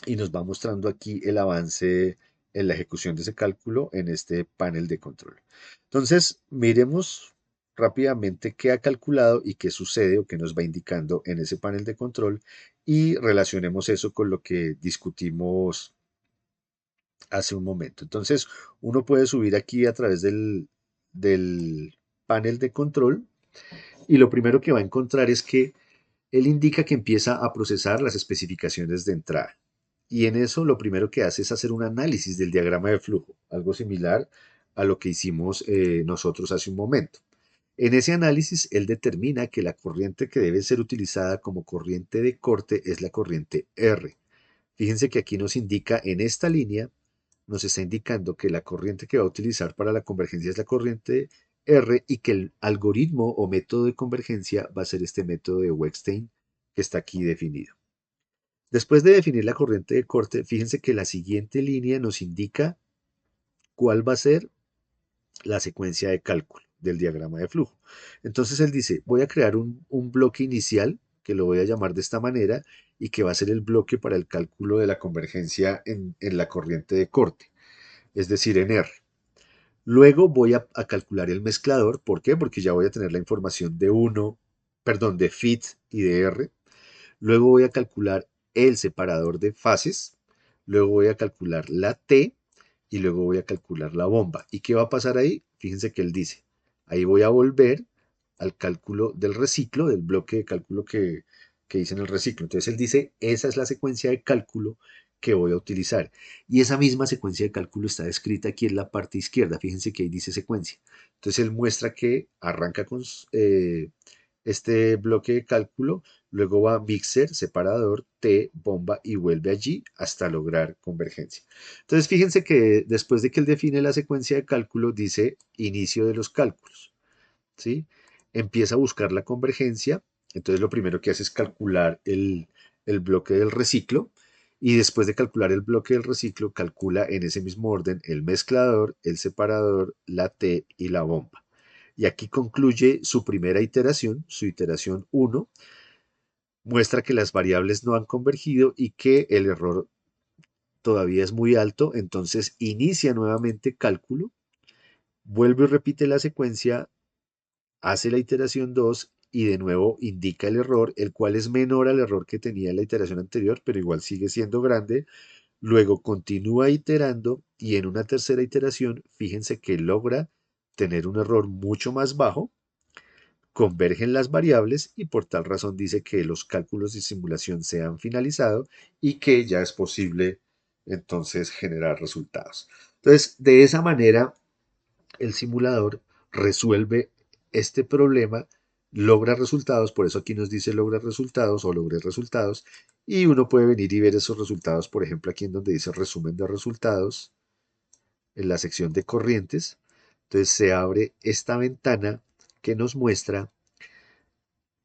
y nos va mostrando aquí el avance en la ejecución de ese cálculo en este panel de control. Entonces, miremos rápidamente qué ha calculado y qué sucede o qué nos va indicando en ese panel de control y relacionemos eso con lo que discutimos hace un momento. Entonces, uno puede subir aquí a través del panel de control y lo primero que va a encontrar es que él indica que empieza a procesar las especificaciones de entrada. Y en eso lo primero que hace es hacer un análisis del diagrama de flujo, algo similar a lo que hicimos nosotros hace un momento. En ese análisis, él determina que la corriente que debe ser utilizada como corriente de corte es la corriente R. Fíjense que aquí nos indica en esta línea, nos está indicando que la corriente que va a utilizar para la convergencia es la corriente R y que el algoritmo o método de convergencia va a ser este método de Wettstein que está aquí definido. Después de definir la corriente de corte, fíjense que la siguiente línea nos indica cuál va a ser la secuencia de cálculo del diagrama de flujo. Entonces él dice, voy a crear un bloque inicial, que lo voy a llamar de esta manera, y que va a ser el bloque para el cálculo de la convergencia en la corriente de corte, es decir, en R. Luego voy a calcular el mezclador, ¿por qué? Porque ya voy a tener la información de de fit y de R. Luego voy a calcular el separador de fases, luego voy a calcular la T y luego voy a calcular la bomba. ¿Y qué va a pasar ahí? Fíjense que él dice, ahí voy a volver al cálculo del reciclo, del bloque de cálculo que hice en el reciclo. Entonces él dice, esa es la secuencia de cálculo que voy a utilizar. Y esa misma secuencia de cálculo está descrita aquí en la parte izquierda. Fíjense que ahí dice secuencia. Entonces él muestra que arranca con este bloque de cálculo, luego va mixer, separador, T, bomba y vuelve allí hasta lograr convergencia. Entonces fíjense que después de que él define la secuencia de cálculo, dice inicio de los cálculos, ¿sí? Empieza a buscar la convergencia, entonces lo primero que hace es calcular el bloque del reciclo y después de calcular el bloque del reciclo, calcula en ese mismo orden el mezclador, el separador, la T y la bomba. Y aquí concluye su primera iteración, su iteración 1, muestra que las variables no han convergido y que el error todavía es muy alto, entonces inicia nuevamente cálculo, vuelve y repite la secuencia, hace la iteración 2 y de nuevo indica el error, el cual es menor al error que tenía en la iteración anterior, pero igual sigue siendo grande. Luego continúa iterando y en una tercera iteración, fíjense que logra tener un error mucho más bajo, convergen las variables y por tal razón dice que los cálculos de simulación se han finalizado y que ya es posible entonces generar resultados. Entonces, de esa manera, el simulador resuelve este problema, logra resultados, por eso aquí nos dice logra resultados o logré resultados, y uno puede venir y ver esos resultados, por ejemplo, aquí en donde dice resumen de resultados, en la sección de corrientes. Entonces se abre esta ventana que nos muestra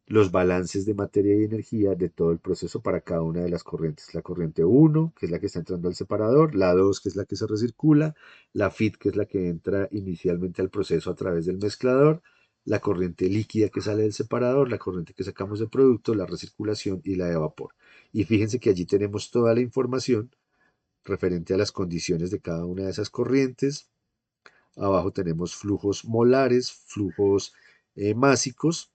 los balances de materia y energía de todo el proceso para cada una de las corrientes. La corriente 1, que es la que está entrando al separador, la 2, que es la que se recircula, la FIT, que es la que entra inicialmente al proceso a través del mezclador, la corriente líquida que sale del separador, la corriente que sacamos del producto, la recirculación y la de vapor. Y fíjense que allí tenemos toda la información referente a las condiciones de cada una de esas corrientes. Abajo tenemos flujos molares, flujos másicos,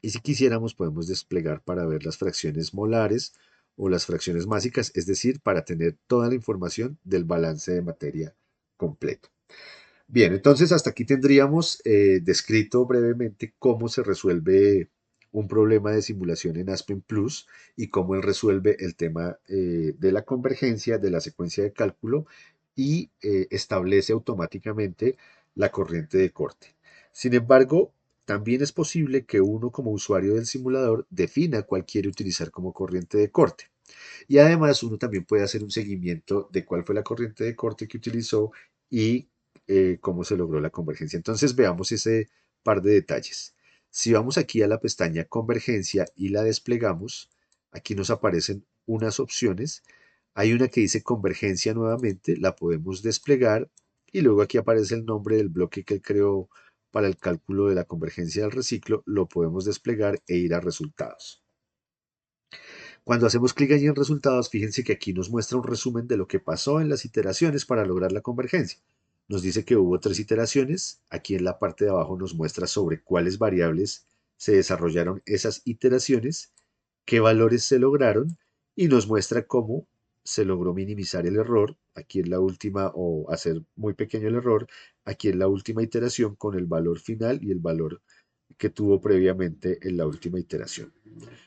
y si quisiéramos podemos desplegar para ver las fracciones molares o las fracciones másicas, es decir, para tener toda la información del balance de materia completo. Bien, entonces hasta aquí tendríamos descrito brevemente cómo se resuelve un problema de simulación en Aspen Plus y cómo él resuelve el tema de la convergencia de la secuencia de cálculo y establece automáticamente la corriente de corte. Sin embargo, también es posible que uno como usuario del simulador defina cuál quiere utilizar como corriente de corte. Y además uno también puede hacer un seguimiento de cuál fue la corriente de corte que utilizó y cómo se logró la convergencia. Entonces veamos ese par de detalles. Si vamos aquí a la pestaña Convergencia y la desplegamos, aquí nos aparecen unas opciones. Hay una que dice Convergencia nuevamente, la podemos desplegar y luego aquí aparece el nombre del bloque que él creó para el cálculo de la convergencia del reciclo, lo podemos desplegar e ir a resultados. Cuando hacemos clic allí en resultados, fíjense que aquí nos muestra un resumen de lo que pasó en las iteraciones para lograr la convergencia. Nos dice que hubo 3 iteraciones. Aquí en la parte de abajo nos muestra sobre cuáles variables se desarrollaron esas iteraciones, qué valores se lograron y nos muestra cómo se logró minimizar el error. Aquí en la última, o hacer muy pequeño el error, aquí en la última iteración con el valor final y el valor que tuvo previamente en la última iteración.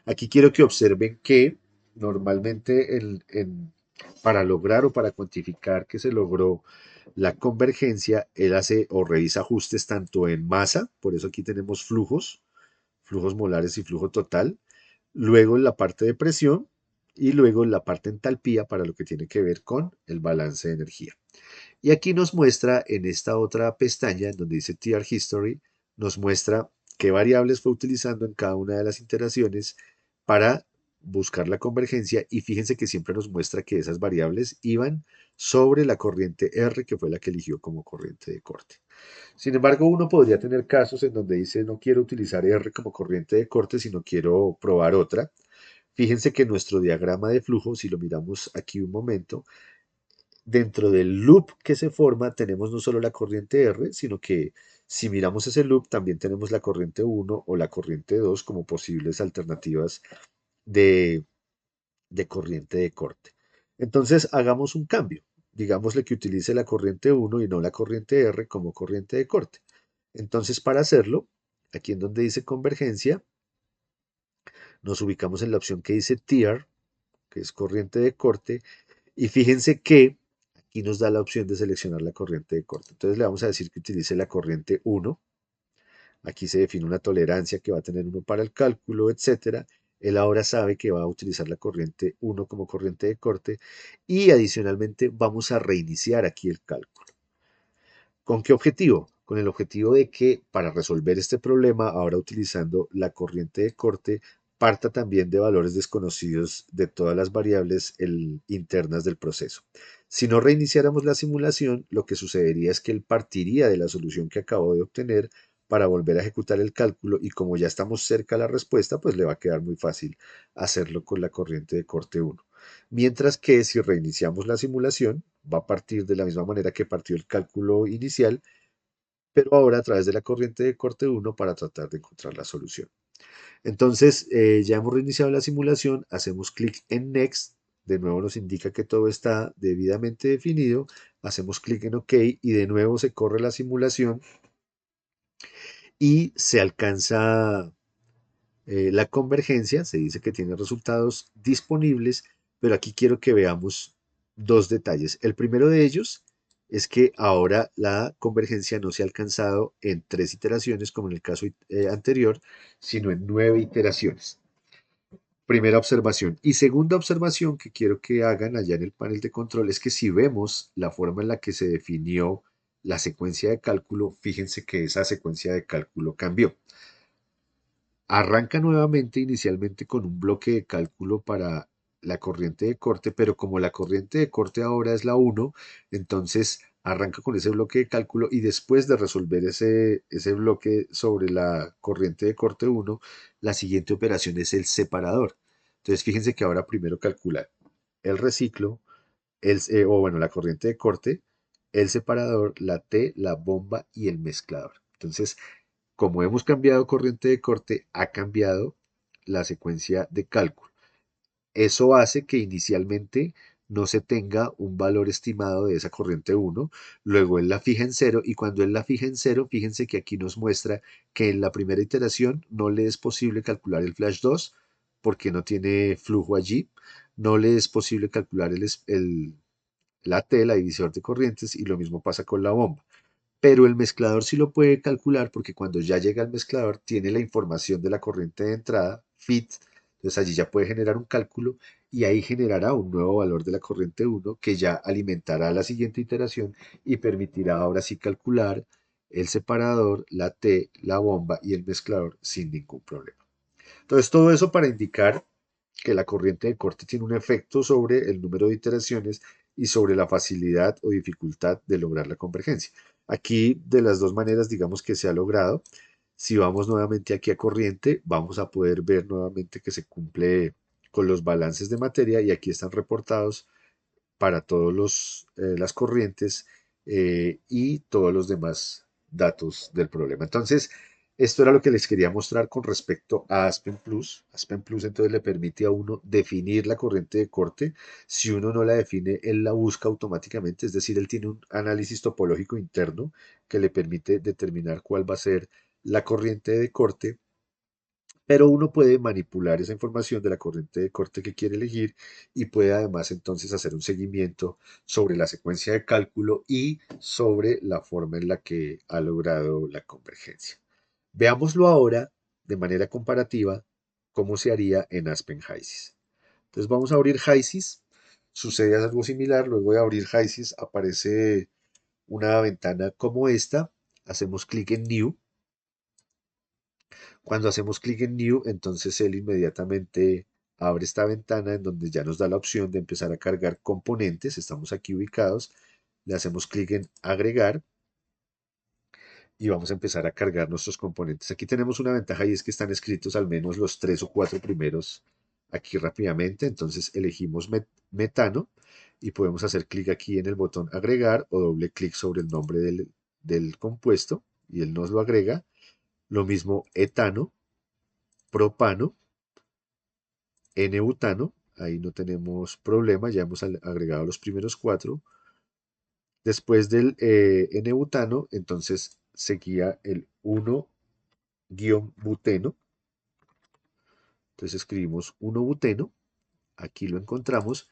Aquí quiero que observen que normalmente para lograr o para cuantificar que se logró la convergencia, él hace o revisa ajustes tanto en masa, por eso aquí tenemos flujos, flujos molares y flujo total, luego en la parte de presión y luego en la parte entalpía para lo que tiene que ver con el balance de energía. Y aquí nos muestra en esta otra pestaña, en donde dice TR History, nos muestra qué variables fue utilizando en cada una de las iteraciones para buscar la convergencia y fíjense que siempre nos muestra que esas variables iban sobre la corriente R, que fue la que eligió como corriente de corte. Sin embargo, uno podría tener casos en donde dice no quiero utilizar R como corriente de corte, sino quiero probar otra. Fíjense que nuestro diagrama de flujo, si lo miramos aquí un momento, dentro del loop que se forma tenemos no solo la corriente R, sino que si miramos ese loop también tenemos la corriente 1 o la corriente 2 como posibles alternativas de, de corriente de corte. Entonces hagamos un cambio. Digámosle que utilice la corriente 1 y no la corriente R como corriente de corte. Entonces para hacerlo, aquí en donde dice convergencia, nos ubicamos en la opción que dice TIAR, que es corriente de corte, y fíjense que aquí nos da la opción de seleccionar la corriente de corte. Entonces le vamos a decir que utilice la corriente 1. Aquí se define una tolerancia que va a tener uno para el cálculo, etcétera. Él ahora sabe que va a utilizar la corriente 1 como corriente de corte y adicionalmente vamos a reiniciar aquí el cálculo. ¿Con qué objetivo? Con el objetivo de que para resolver este problema, ahora utilizando la corriente de corte, parta también de valores desconocidos de todas las variables internas del proceso. Si no reiniciáramos la simulación, lo que sucedería es que él partiría de la solución que acabó de obtener para volver a ejecutar el cálculo y como ya estamos cerca a la respuesta, pues le va a quedar muy fácil hacerlo con la corriente de corte 1. Mientras que si reiniciamos la simulación, va a partir de la misma manera que partió el cálculo inicial, pero ahora a través de la corriente de corte 1 para tratar de encontrar la solución. Entonces, ya hemos reiniciado la simulación, hacemos clic en Next, de nuevo nos indica que todo está debidamente definido, hacemos clic en OK y de nuevo se corre la simulación y se alcanza la convergencia, se dice que tiene resultados disponibles, pero aquí quiero que veamos dos detalles. El primero de ellos es que ahora la convergencia no se ha alcanzado en 3 iteraciones, como en el caso anterior, sino en 9 iteraciones. Primera observación. Y segunda observación que quiero que hagan allá en el panel de control es que si vemos la forma en la que se definió la secuencia de cálculo, fíjense que esa secuencia de cálculo cambió. Arranca nuevamente inicialmente con un bloque de cálculo para la corriente de corte, pero como la corriente de corte ahora es la uno, entonces arranca con ese bloque de cálculo y después de resolver ese bloque sobre la corriente de corte uno, la siguiente operación es el separador. Entonces fíjense que ahora primero calcula el reciclo, o bueno, la corriente de corte, el separador, la T, la bomba y el mezclador. Entonces, como hemos cambiado corriente de corte, ha cambiado la secuencia de cálculo. Eso hace que inicialmente no se tenga un valor estimado de esa corriente uno, luego él la fija en cero y cuando él la fija en cero, fíjense que aquí nos muestra que en la primera iteración no le es posible calcular el flash 2 porque no tiene flujo allí, no le es posible calcular la T, la divisor de corrientes, y lo mismo pasa con la bomba. Pero el mezclador sí lo puede calcular porque cuando ya llega al mezclador tiene la información de la corriente de entrada, FIT, entonces allí ya puede generar un cálculo y ahí generará un nuevo valor de la corriente uno que ya alimentará la siguiente iteración y permitirá ahora sí calcular el separador, la T, la bomba y el mezclador sin ningún problema. Entonces todo eso para indicar que la corriente de corte tiene un efecto sobre el número de iteraciones y sobre la facilidad o dificultad de lograr la convergencia. Aquí, de las dos maneras, digamos que se ha logrado. Si vamos nuevamente aquí a corriente, vamos a poder ver nuevamente que se cumple con los balances de materia y aquí están reportados para todas las corrientes y todos los demás datos del problema. Entonces, esto era lo que les quería mostrar con respecto a Aspen Plus. Aspen Plus entonces le permite a uno definir la corriente de corte. Si uno no la define, él la busca automáticamente, es decir, él tiene un análisis topológico interno que le permite determinar cuál va a ser la corriente de corte, pero uno puede manipular esa información de la corriente de corte que quiere elegir y puede además entonces hacer un seguimiento sobre la secuencia de cálculo y sobre la forma en la que ha logrado la convergencia. Veámoslo ahora de manera comparativa cómo se haría en Aspen HYSYS. Entonces vamos a abrir HYSYS, sucede algo similar, luego de abrir HYSYS aparece una ventana como esta, hacemos clic en New. Cuando hacemos clic en New, entonces él inmediatamente abre esta ventana en donde ya nos da la opción de empezar a cargar componentes. Estamos aquí ubicados. Le hacemos clic en agregar y vamos a empezar a cargar nuestros componentes. Aquí tenemos una ventaja y es que están escritos al menos los tres o cuatro primeros aquí rápidamente. Entonces elegimos metano y podemos hacer clic aquí en el botón agregar o doble clic sobre el nombre del compuesto y él nos lo agrega. Lo mismo etano, propano, N-butano, ahí no tenemos problema, ya hemos agregado los primeros cuatro. Después del N-butano, entonces seguía el 1-buteno. Entonces escribimos 1-buteno, aquí lo encontramos.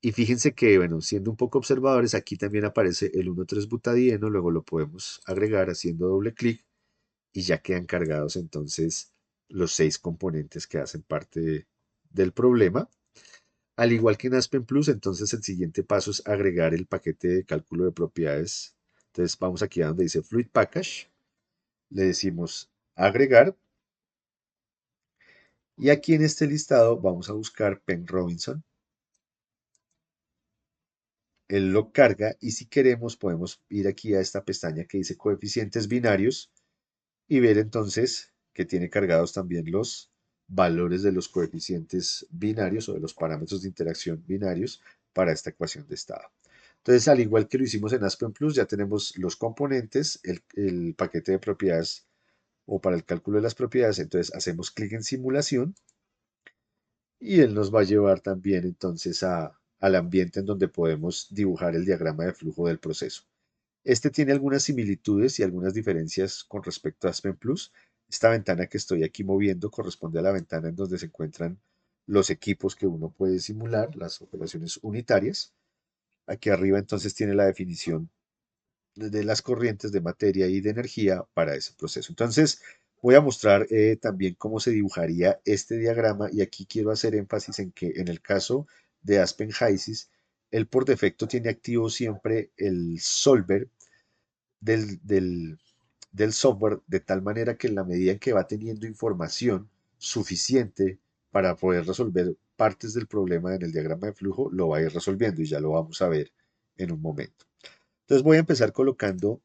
Y fíjense que, bueno, siendo un poco observadores, aquí también aparece el 1,3-butadieno, luego lo podemos agregar haciendo doble clic y ya quedan cargados entonces los seis componentes que hacen parte del problema. Al igual que en Aspen Plus, entonces el siguiente paso es agregar el paquete de cálculo de propiedades. Entonces vamos aquí a donde dice Fluid Package, le decimos agregar y aquí en este listado vamos a buscar Penn Robinson. Él lo carga y si queremos podemos ir aquí a esta pestaña que dice coeficientes binarios y ver entonces que tiene cargados también los valores de los coeficientes binarios o de los parámetros de interacción binarios para esta ecuación de estado. Entonces, al igual que lo hicimos en Aspen Plus, ya tenemos los componentes, el paquete de propiedades o para el cálculo de las propiedades. Entonces, hacemos clic en simulación y él nos va a llevar también entonces al ambiente en donde podemos dibujar el diagrama de flujo del proceso. Este tiene algunas similitudes y algunas diferencias con respecto a Aspen Plus. Esta ventana que estoy aquí moviendo corresponde a la ventana en donde se encuentran los equipos que uno puede simular, las operaciones unitarias. Aquí arriba entonces tiene la definición de las corrientes de materia y de energía para ese proceso. Entonces voy a mostrar también cómo se dibujaría este diagrama y aquí quiero hacer énfasis en que en el caso de Aspen HYSYS, él por defecto tiene activo siempre el solver del del software de tal manera que en la medida en que va teniendo información suficiente para poder resolver partes del problema en el diagrama de flujo, lo va a ir resolviendo y ya lo vamos a ver en un momento. Entonces voy a empezar colocando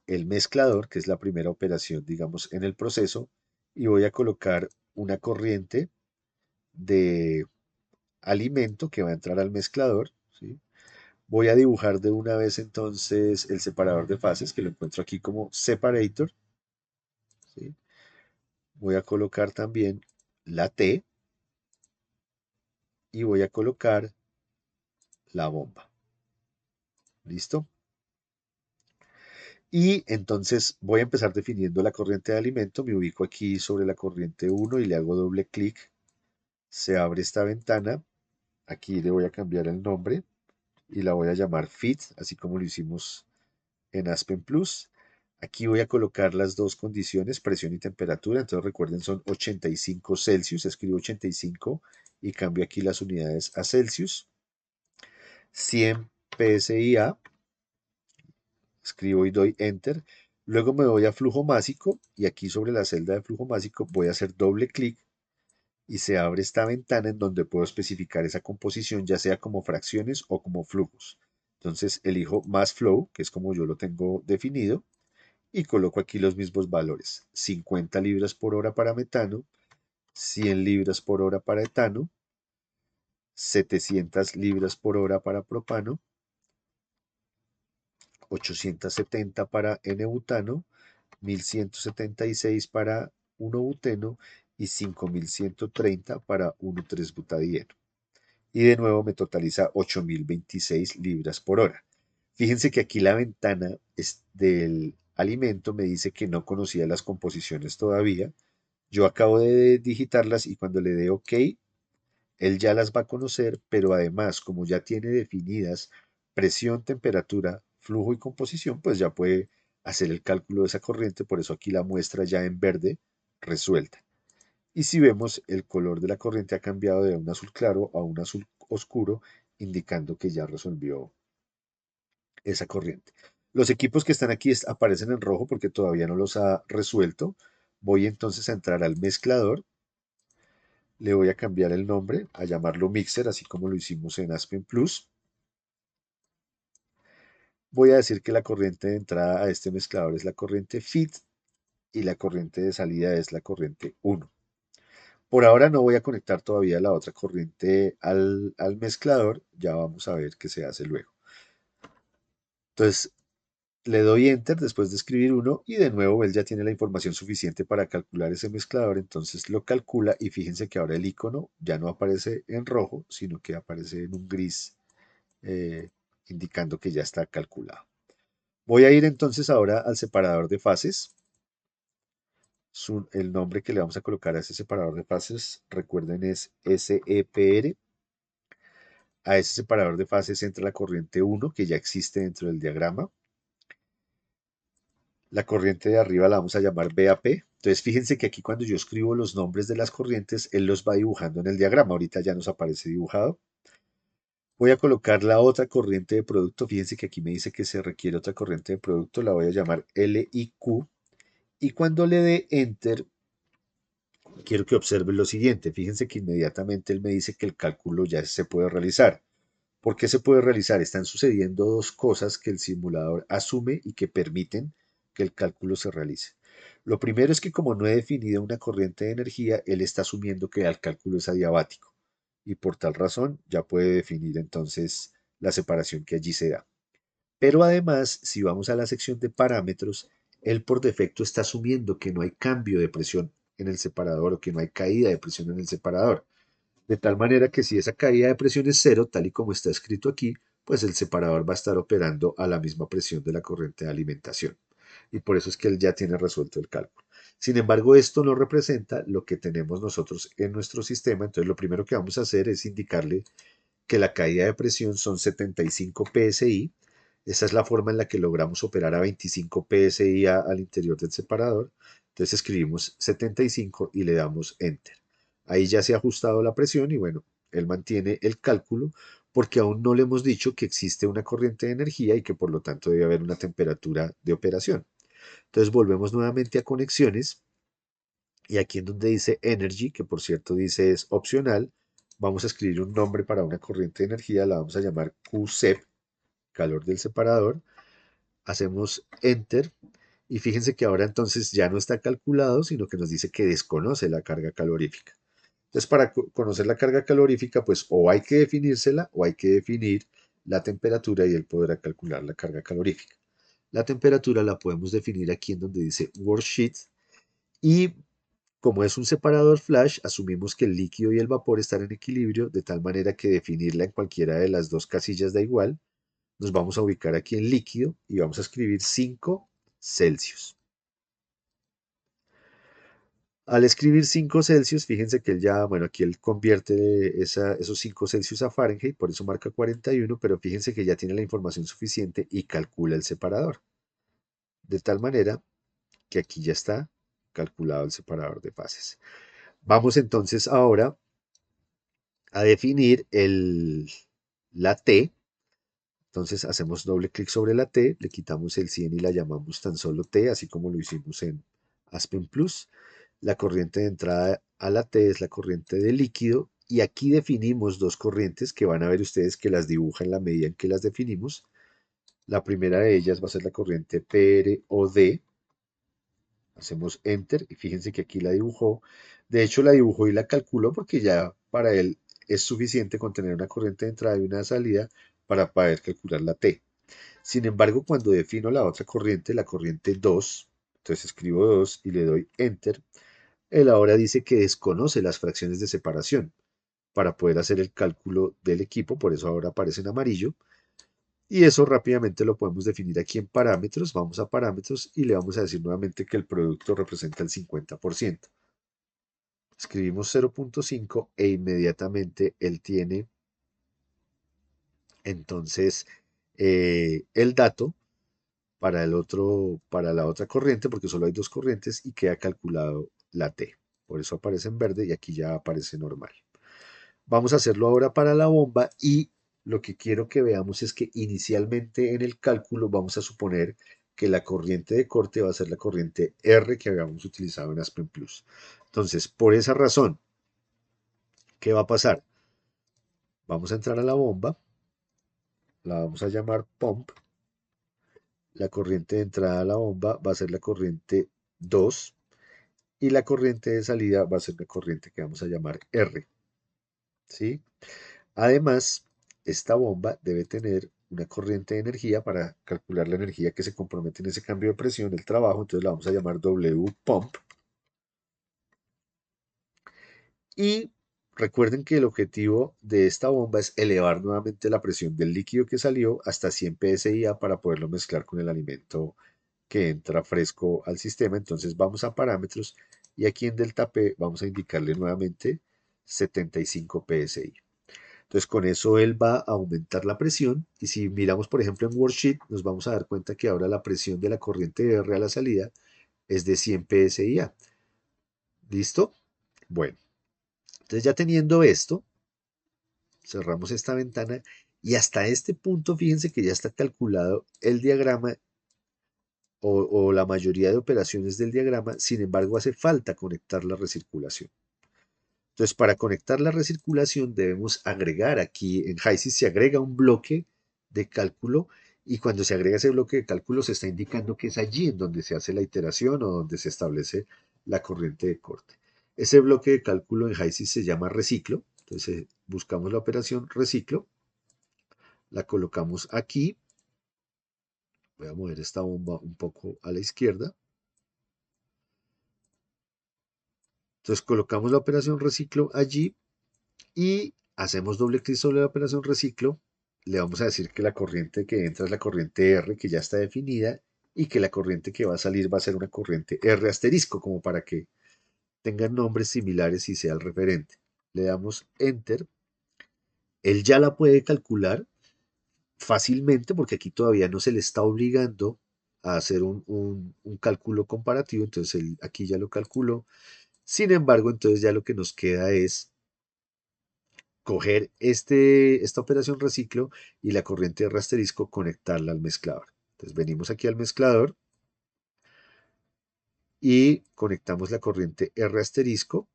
el mezclador, que es la primera operación, digamos, en el proceso, y voy a colocar una corriente de alimento que va a entrar al mezclador, ¿sí? Voy a dibujar de una vez entonces el separador de fases, que lo encuentro aquí como separator, ¿sí? Voy a colocar también la T y voy a colocar la bomba. ¿Listo? Y entonces voy a empezar definiendo la corriente de alimento. Me ubico aquí sobre la corriente 1 y le hago doble clic. Se abre esta ventana. Aquí le voy a cambiar el nombre y la voy a llamar Fit, así como lo hicimos en Aspen Plus. Aquí voy a colocar las dos condiciones, presión y temperatura. Entonces recuerden, son 85 Celsius. Escribo 85 y cambio aquí las unidades a Celsius. 100 PSI. Escribo y doy Enter. Luego me voy a flujo másico y aquí sobre la celda de flujo másico voy a hacer doble clic y se abre esta ventana en donde puedo especificar esa composición, ya sea como fracciones o como flujos. Entonces elijo más flow, que es como yo lo tengo definido, y coloco aquí los mismos valores. 50 libras por hora para metano, 100 libras por hora para etano, 700 libras por hora para propano, 870 para N-butano, 1176 para 1-buteno y 5130 para 1,3-butadieno. Y de nuevo me totaliza 8026 libras por hora. Fíjense que aquí la ventana del alimento me dice que no conocía las composiciones todavía. Yo acabo de digitarlas y cuando le dé OK, él ya las va a conocer, pero además, como ya tiene definidas presión, temperatura, flujo y composición, pues ya puede hacer el cálculo de esa corriente, por eso aquí la muestra ya en verde resuelta. Y si vemos, el color de la corriente ha cambiado de un azul claro a un azul oscuro, indicando que ya resolvió esa corriente. Los equipos que están aquí aparecen en rojo porque todavía no los ha resuelto. Voy entonces a entrar al mezclador. Le voy a cambiar el nombre, a llamarlo Mixer, así como lo hicimos en Aspen Plus. Voy a decir que la corriente de entrada a este mezclador es la corriente FIT y la corriente de salida es la corriente 1. Por ahora no voy a conectar todavía la otra corriente al mezclador, ya vamos a ver qué se hace luego. Entonces le doy Enter después de escribir 1 y de nuevo él ya tiene la información suficiente para calcular ese mezclador, entonces lo calcula y fíjense que ahora el icono ya no aparece en rojo, sino que aparece en un gris, eh, indicando que ya está calculado. Voy a ir entonces ahora al separador de fases. El nombre que le vamos a colocar a ese separador de fases, recuerden, es SEPR. A ese separador de fases entra la corriente 1, que ya existe dentro del diagrama. La corriente de arriba la vamos a llamar BAP. Entonces fíjense que aquí cuando yo escribo los nombres de las corrientes, él los va dibujando en el diagrama. Ahorita ya nos aparece dibujado. Voy a colocar la otra corriente de producto. Fíjense que aquí me dice que se requiere otra corriente de producto. La voy a llamar LIQ. Y cuando le dé Enter, quiero que observen lo siguiente. Fíjense que inmediatamente él me dice que el cálculo ya se puede realizar. ¿Por qué se puede realizar? Están sucediendo dos cosas que el simulador asume y que permiten que el cálculo se realice. Lo primero es que como no he definido una corriente de energía, él está asumiendo que el cálculo es adiabático y por tal razón ya puede definir entonces la separación que allí se da. Pero además, si vamos a la sección de parámetros, él por defecto está asumiendo que no hay cambio de presión en el separador o que no hay caída de presión en el separador. De tal manera que si esa caída de presión es cero, tal y como está escrito aquí, pues el separador va a estar operando a la misma presión de la corriente de alimentación. Y por eso es que él ya tiene resuelto el cálculo. Sin embargo, esto no representa lo que tenemos nosotros en nuestro sistema. Entonces, lo primero que vamos a hacer es indicarle que la caída de presión son 75 psi. Esa es la forma en la que logramos operar a 25 psi al interior del separador. Entonces escribimos 75 y le damos Enter. Ahí ya se ha ajustado la presión y bueno, él mantiene el cálculo porque aún no le hemos dicho que existe una corriente de energía y que por lo tanto debe haber una temperatura de operación. Entonces volvemos nuevamente a conexiones y aquí en donde dice Energy, que por cierto dice es opcional, vamos a escribir un nombre para una corriente de energía, la vamos a llamar QSEP, calor del separador. Hacemos Enter y fíjense que ahora entonces ya no está calculado, sino que nos dice que desconoce la carga calorífica. Entonces, para conocer la carga calorífica, pues o hay que definírsela o hay que definir la temperatura y él podrá calcular la carga calorífica. La temperatura la podemos definir aquí en donde dice Worksheet y como es un separador flash, asumimos que el líquido y el vapor están en equilibrio de tal manera que definirla en cualquiera de las dos casillas da igual. Nos vamos a ubicar aquí en líquido y vamos a escribir 5 Celsius. Al escribir 5 Celsius, fíjense que él ya, bueno, aquí él convierte esos 5 Celsius a Fahrenheit, por eso marca 41, pero fíjense que ya tiene la información suficiente y calcula el separador. De tal manera que aquí ya está calculado el separador de fases. Vamos entonces ahora a definir la T. Entonces hacemos doble clic sobre la T, le quitamos el 100 y la llamamos tan solo T, así como lo hicimos en Aspen Plus. La corriente de entrada a la T es la corriente de líquido y aquí definimos dos corrientes que van a ver ustedes que las dibuja en la medida en que las definimos. La primera de ellas va a ser la corriente PROD. Hacemos Enter y fíjense que aquí la dibujó. De hecho la dibujó y la calculó porque ya para él es suficiente con tener una corriente de entrada y una de salida para poder calcular la T. Sin embargo, cuando defino la otra corriente, la corriente 2, entonces escribo 2 y le doy Enter, él ahora dice que desconoce las fracciones de separación para poder hacer el cálculo del equipo, por eso ahora aparece en amarillo. Y eso rápidamente lo podemos definir aquí en parámetros. Vamos a parámetros y le vamos a decir nuevamente que el producto representa el 50%. Escribimos 0.5 e inmediatamente él tiene entonces el dato para la otra corriente, porque solo hay dos corrientes y queda calculado la T. Por eso aparece en verde y aquí ya aparece normal. Vamos a hacerlo ahora para la bomba y lo que quiero que veamos es que inicialmente en el cálculo vamos a suponer que la corriente de corte va a ser la corriente R que habíamos utilizado en Aspen Plus. Entonces, por esa razón, ¿qué va a pasar? Vamos a entrar a la bomba, la vamos a llamar pump. La corriente de entrada a la bomba va a ser la corriente 2 y la corriente de salida va a ser la corriente que vamos a llamar R. ¿Sí? Además, esta bomba debe tener una corriente de energía para calcular la energía que se compromete en ese cambio de presión, el trabajo, entonces la vamos a llamar W pump. Y recuerden que el objetivo de esta bomba es elevar nuevamente la presión del líquido que salió hasta 100 psi para poderlo mezclar con el alimento que entra fresco al sistema. Entonces vamos a parámetros y aquí en delta P vamos a indicarle nuevamente 75 psi. Entonces con eso él va a aumentar la presión y si miramos por ejemplo en Worksheet nos vamos a dar cuenta que ahora la presión de la corriente R a la salida es de 100 psi. ¿Listo? Bueno, entonces ya teniendo esto, cerramos esta ventana y hasta este punto fíjense que ya está calculado el diagrama o la mayoría de operaciones del diagrama, sin embargo hace falta conectar la recirculación. Entonces, para conectar la recirculación debemos agregar aquí, en HYSYS se agrega un bloque de cálculo y cuando se agrega ese bloque de cálculo se está indicando que es allí en donde se hace la iteración o donde se establece la corriente de corte. Ese bloque de cálculo en HYSYS se llama reciclo, entonces buscamos la operación reciclo, la colocamos aquí, voy a mover esta bomba un poco a la izquierda, entonces colocamos la operación reciclo allí y hacemos doble clic sobre la operación reciclo. Le vamos a decir que la corriente que entra es la corriente R que ya está definida y que la corriente que va a salir va a ser una corriente R asterisco, como para que tengan nombres similares y sea el referente. Le damos Enter. Él ya la puede calcular fácilmente porque aquí todavía no se le está obligando a hacer un cálculo comparativo, entonces él aquí ya lo calculó. Sin embargo, entonces ya lo que nos queda es coger esta operación reciclo y la corriente de rasterisco conectarla al mezclador. Entonces venimos aquí al mezclador, y conectamos la corriente R asterisco.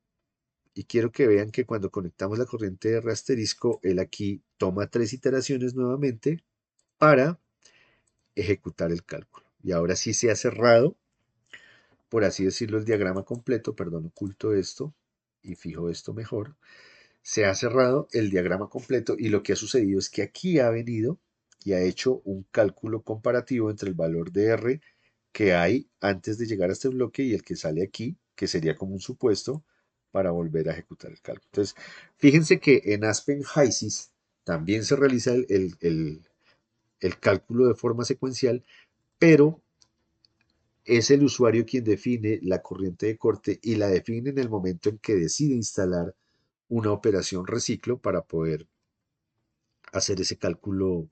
Y quiero que vean que cuando conectamos la corriente R asterisco, él aquí toma 3 iteraciones nuevamente para ejecutar el cálculo. Y ahora sí se ha cerrado, por así decirlo, el diagrama completo. Perdón, oculto esto y fijo esto mejor. Se ha cerrado el diagrama completo y lo que ha sucedido es que aquí ha venido y ha hecho un cálculo comparativo entre el valor de R que hay antes de llegar a este bloque y el que sale aquí, que sería como un supuesto para volver a ejecutar el cálculo. Entonces, fíjense que en Aspen HYSYS también se realiza el cálculo de forma secuencial, pero es el usuario quien define la corriente de corte y la define en el momento en que decide instalar una operación reciclo para poder hacer ese cálculo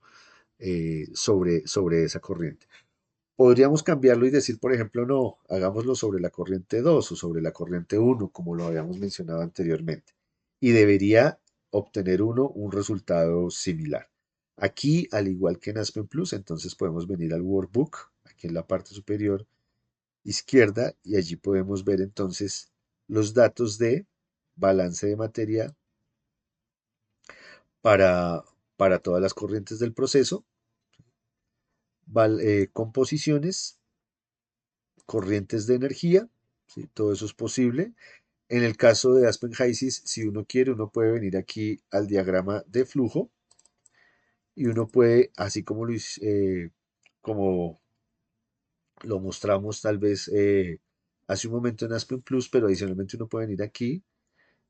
sobre esa corriente. Podríamos cambiarlo y decir, por ejemplo, no, hagámoslo sobre la corriente 2 o sobre la corriente 1, como lo habíamos mencionado anteriormente. Y debería obtener uno un resultado similar. Aquí, al igual que en Aspen Plus, entonces podemos venir al workbook, aquí en la parte superior izquierda, y allí podemos ver entonces los datos de balance de materia para, para todas las corrientes del proceso, composiciones, corrientes de energía, ¿sí? Todo eso es posible. En el caso de Aspen HYSYS, si uno quiere, uno puede venir aquí al diagrama de flujo y uno puede, así como como lo mostramos tal vez hace un momento en Aspen Plus, pero adicionalmente uno puede venir aquí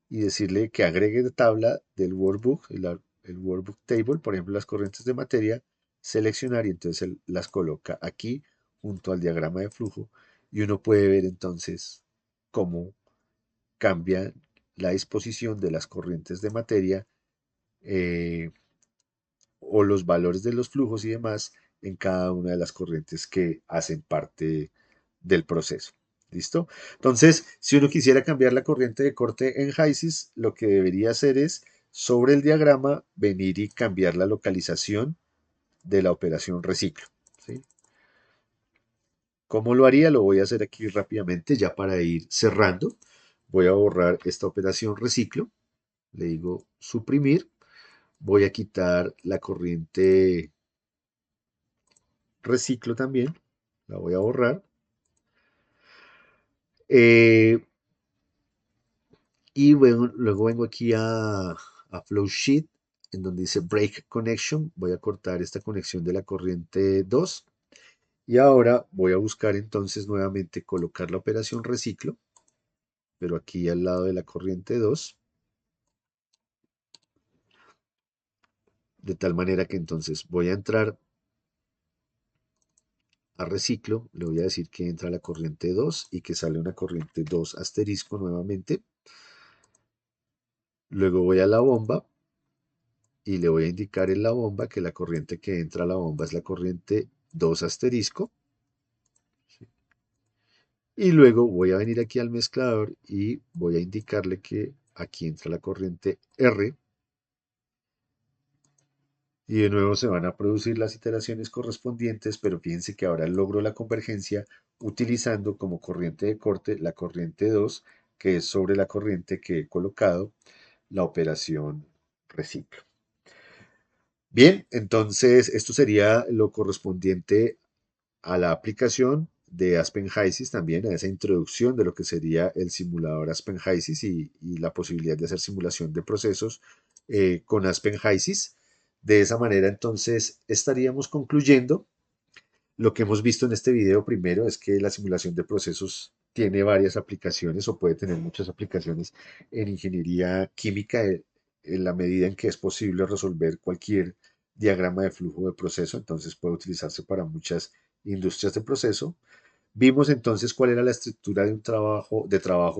y decirle que agregue de tabla del workbook, el workbook table, por ejemplo, las corrientes de materia, seleccionar y entonces él las coloca aquí junto al diagrama de flujo y uno puede ver entonces cómo cambia la disposición de las corrientes de materia eh, o los valores de los flujos y demás en cada una de las corrientes que hacen parte del proceso. ¿Listo? Entonces, si uno quisiera cambiar la corriente de corte en HYSYS, lo que debería hacer es, sobre el diagrama, venir y cambiar la localización de la operación reciclo. ¿Sí? ¿Cómo lo haría? Lo voy a hacer aquí rápidamente, ya para ir cerrando. Voy a borrar esta operación reciclo. Le digo suprimir. Voy a quitar la corriente reciclo también. La voy a borrar. Eh, y bueno, luego vengo aquí a Flowsheet, en donde dice Break Connection. Voy a cortar esta conexión de la corriente 2. Y ahora voy a buscar entonces nuevamente colocar la operación reciclo, pero aquí al lado de la corriente 2, de tal manera que entonces voy a entrar a reciclo, le voy a decir que entra la corriente 2 y que sale una corriente 2 asterisco nuevamente. Luego voy a la bomba y le voy a indicar en la bomba que la corriente que entra a la bomba es la corriente 2 asterisco. Y luego voy a venir aquí al mezclador y voy a indicarle que aquí entra la corriente R. Y de nuevo se van a producir las iteraciones correspondientes, pero fíjense que ahora logro la convergencia utilizando como corriente de corte la corriente 2, que es sobre la corriente que he colocado la operación reciclo. Bien, entonces esto sería lo correspondiente a la aplicación de Aspen HYSYS también, a esa introducción de lo que sería el simulador Aspen HYSYS y la posibilidad de hacer simulación de procesos con Aspen HYSYS. De esa manera, entonces, estaríamos concluyendo. Lo que hemos visto en este video primero es que la simulación de procesos tiene varias aplicaciones o puede tener muchas aplicaciones en ingeniería química en la medida en que es posible resolver cualquier diagrama de flujo de proceso, entonces puede utilizarse para muchas industrias de proceso. Vimos entonces cuál era la estructura de un trabajo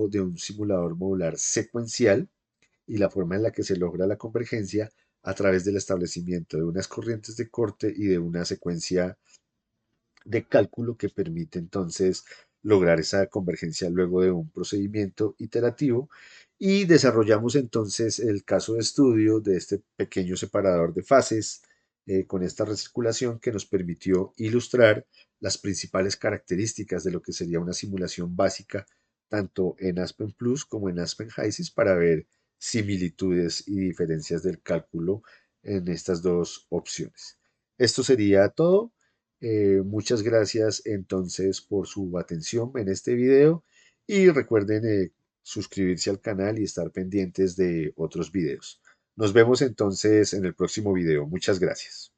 de un simulador modular secuencial y la forma en la que se logra la convergencia a través del establecimiento de unas corrientes de corte y de una secuencia de cálculo que permite entonces lograr esa convergencia luego de un procedimiento iterativo y desarrollamos entonces el caso de estudio de este pequeño separador de fases con esta recirculación que nos permitió ilustrar las principales características de lo que sería una simulación básica, tanto en Aspen Plus como en Aspen HYSYS, para ver similitudes y diferencias del cálculo en estas dos opciones. Esto sería todo. Muchas gracias entonces por su atención en este video y recuerden suscribirse al canal y estar pendientes de otros videos. Nos vemos entonces en el próximo video. Muchas gracias.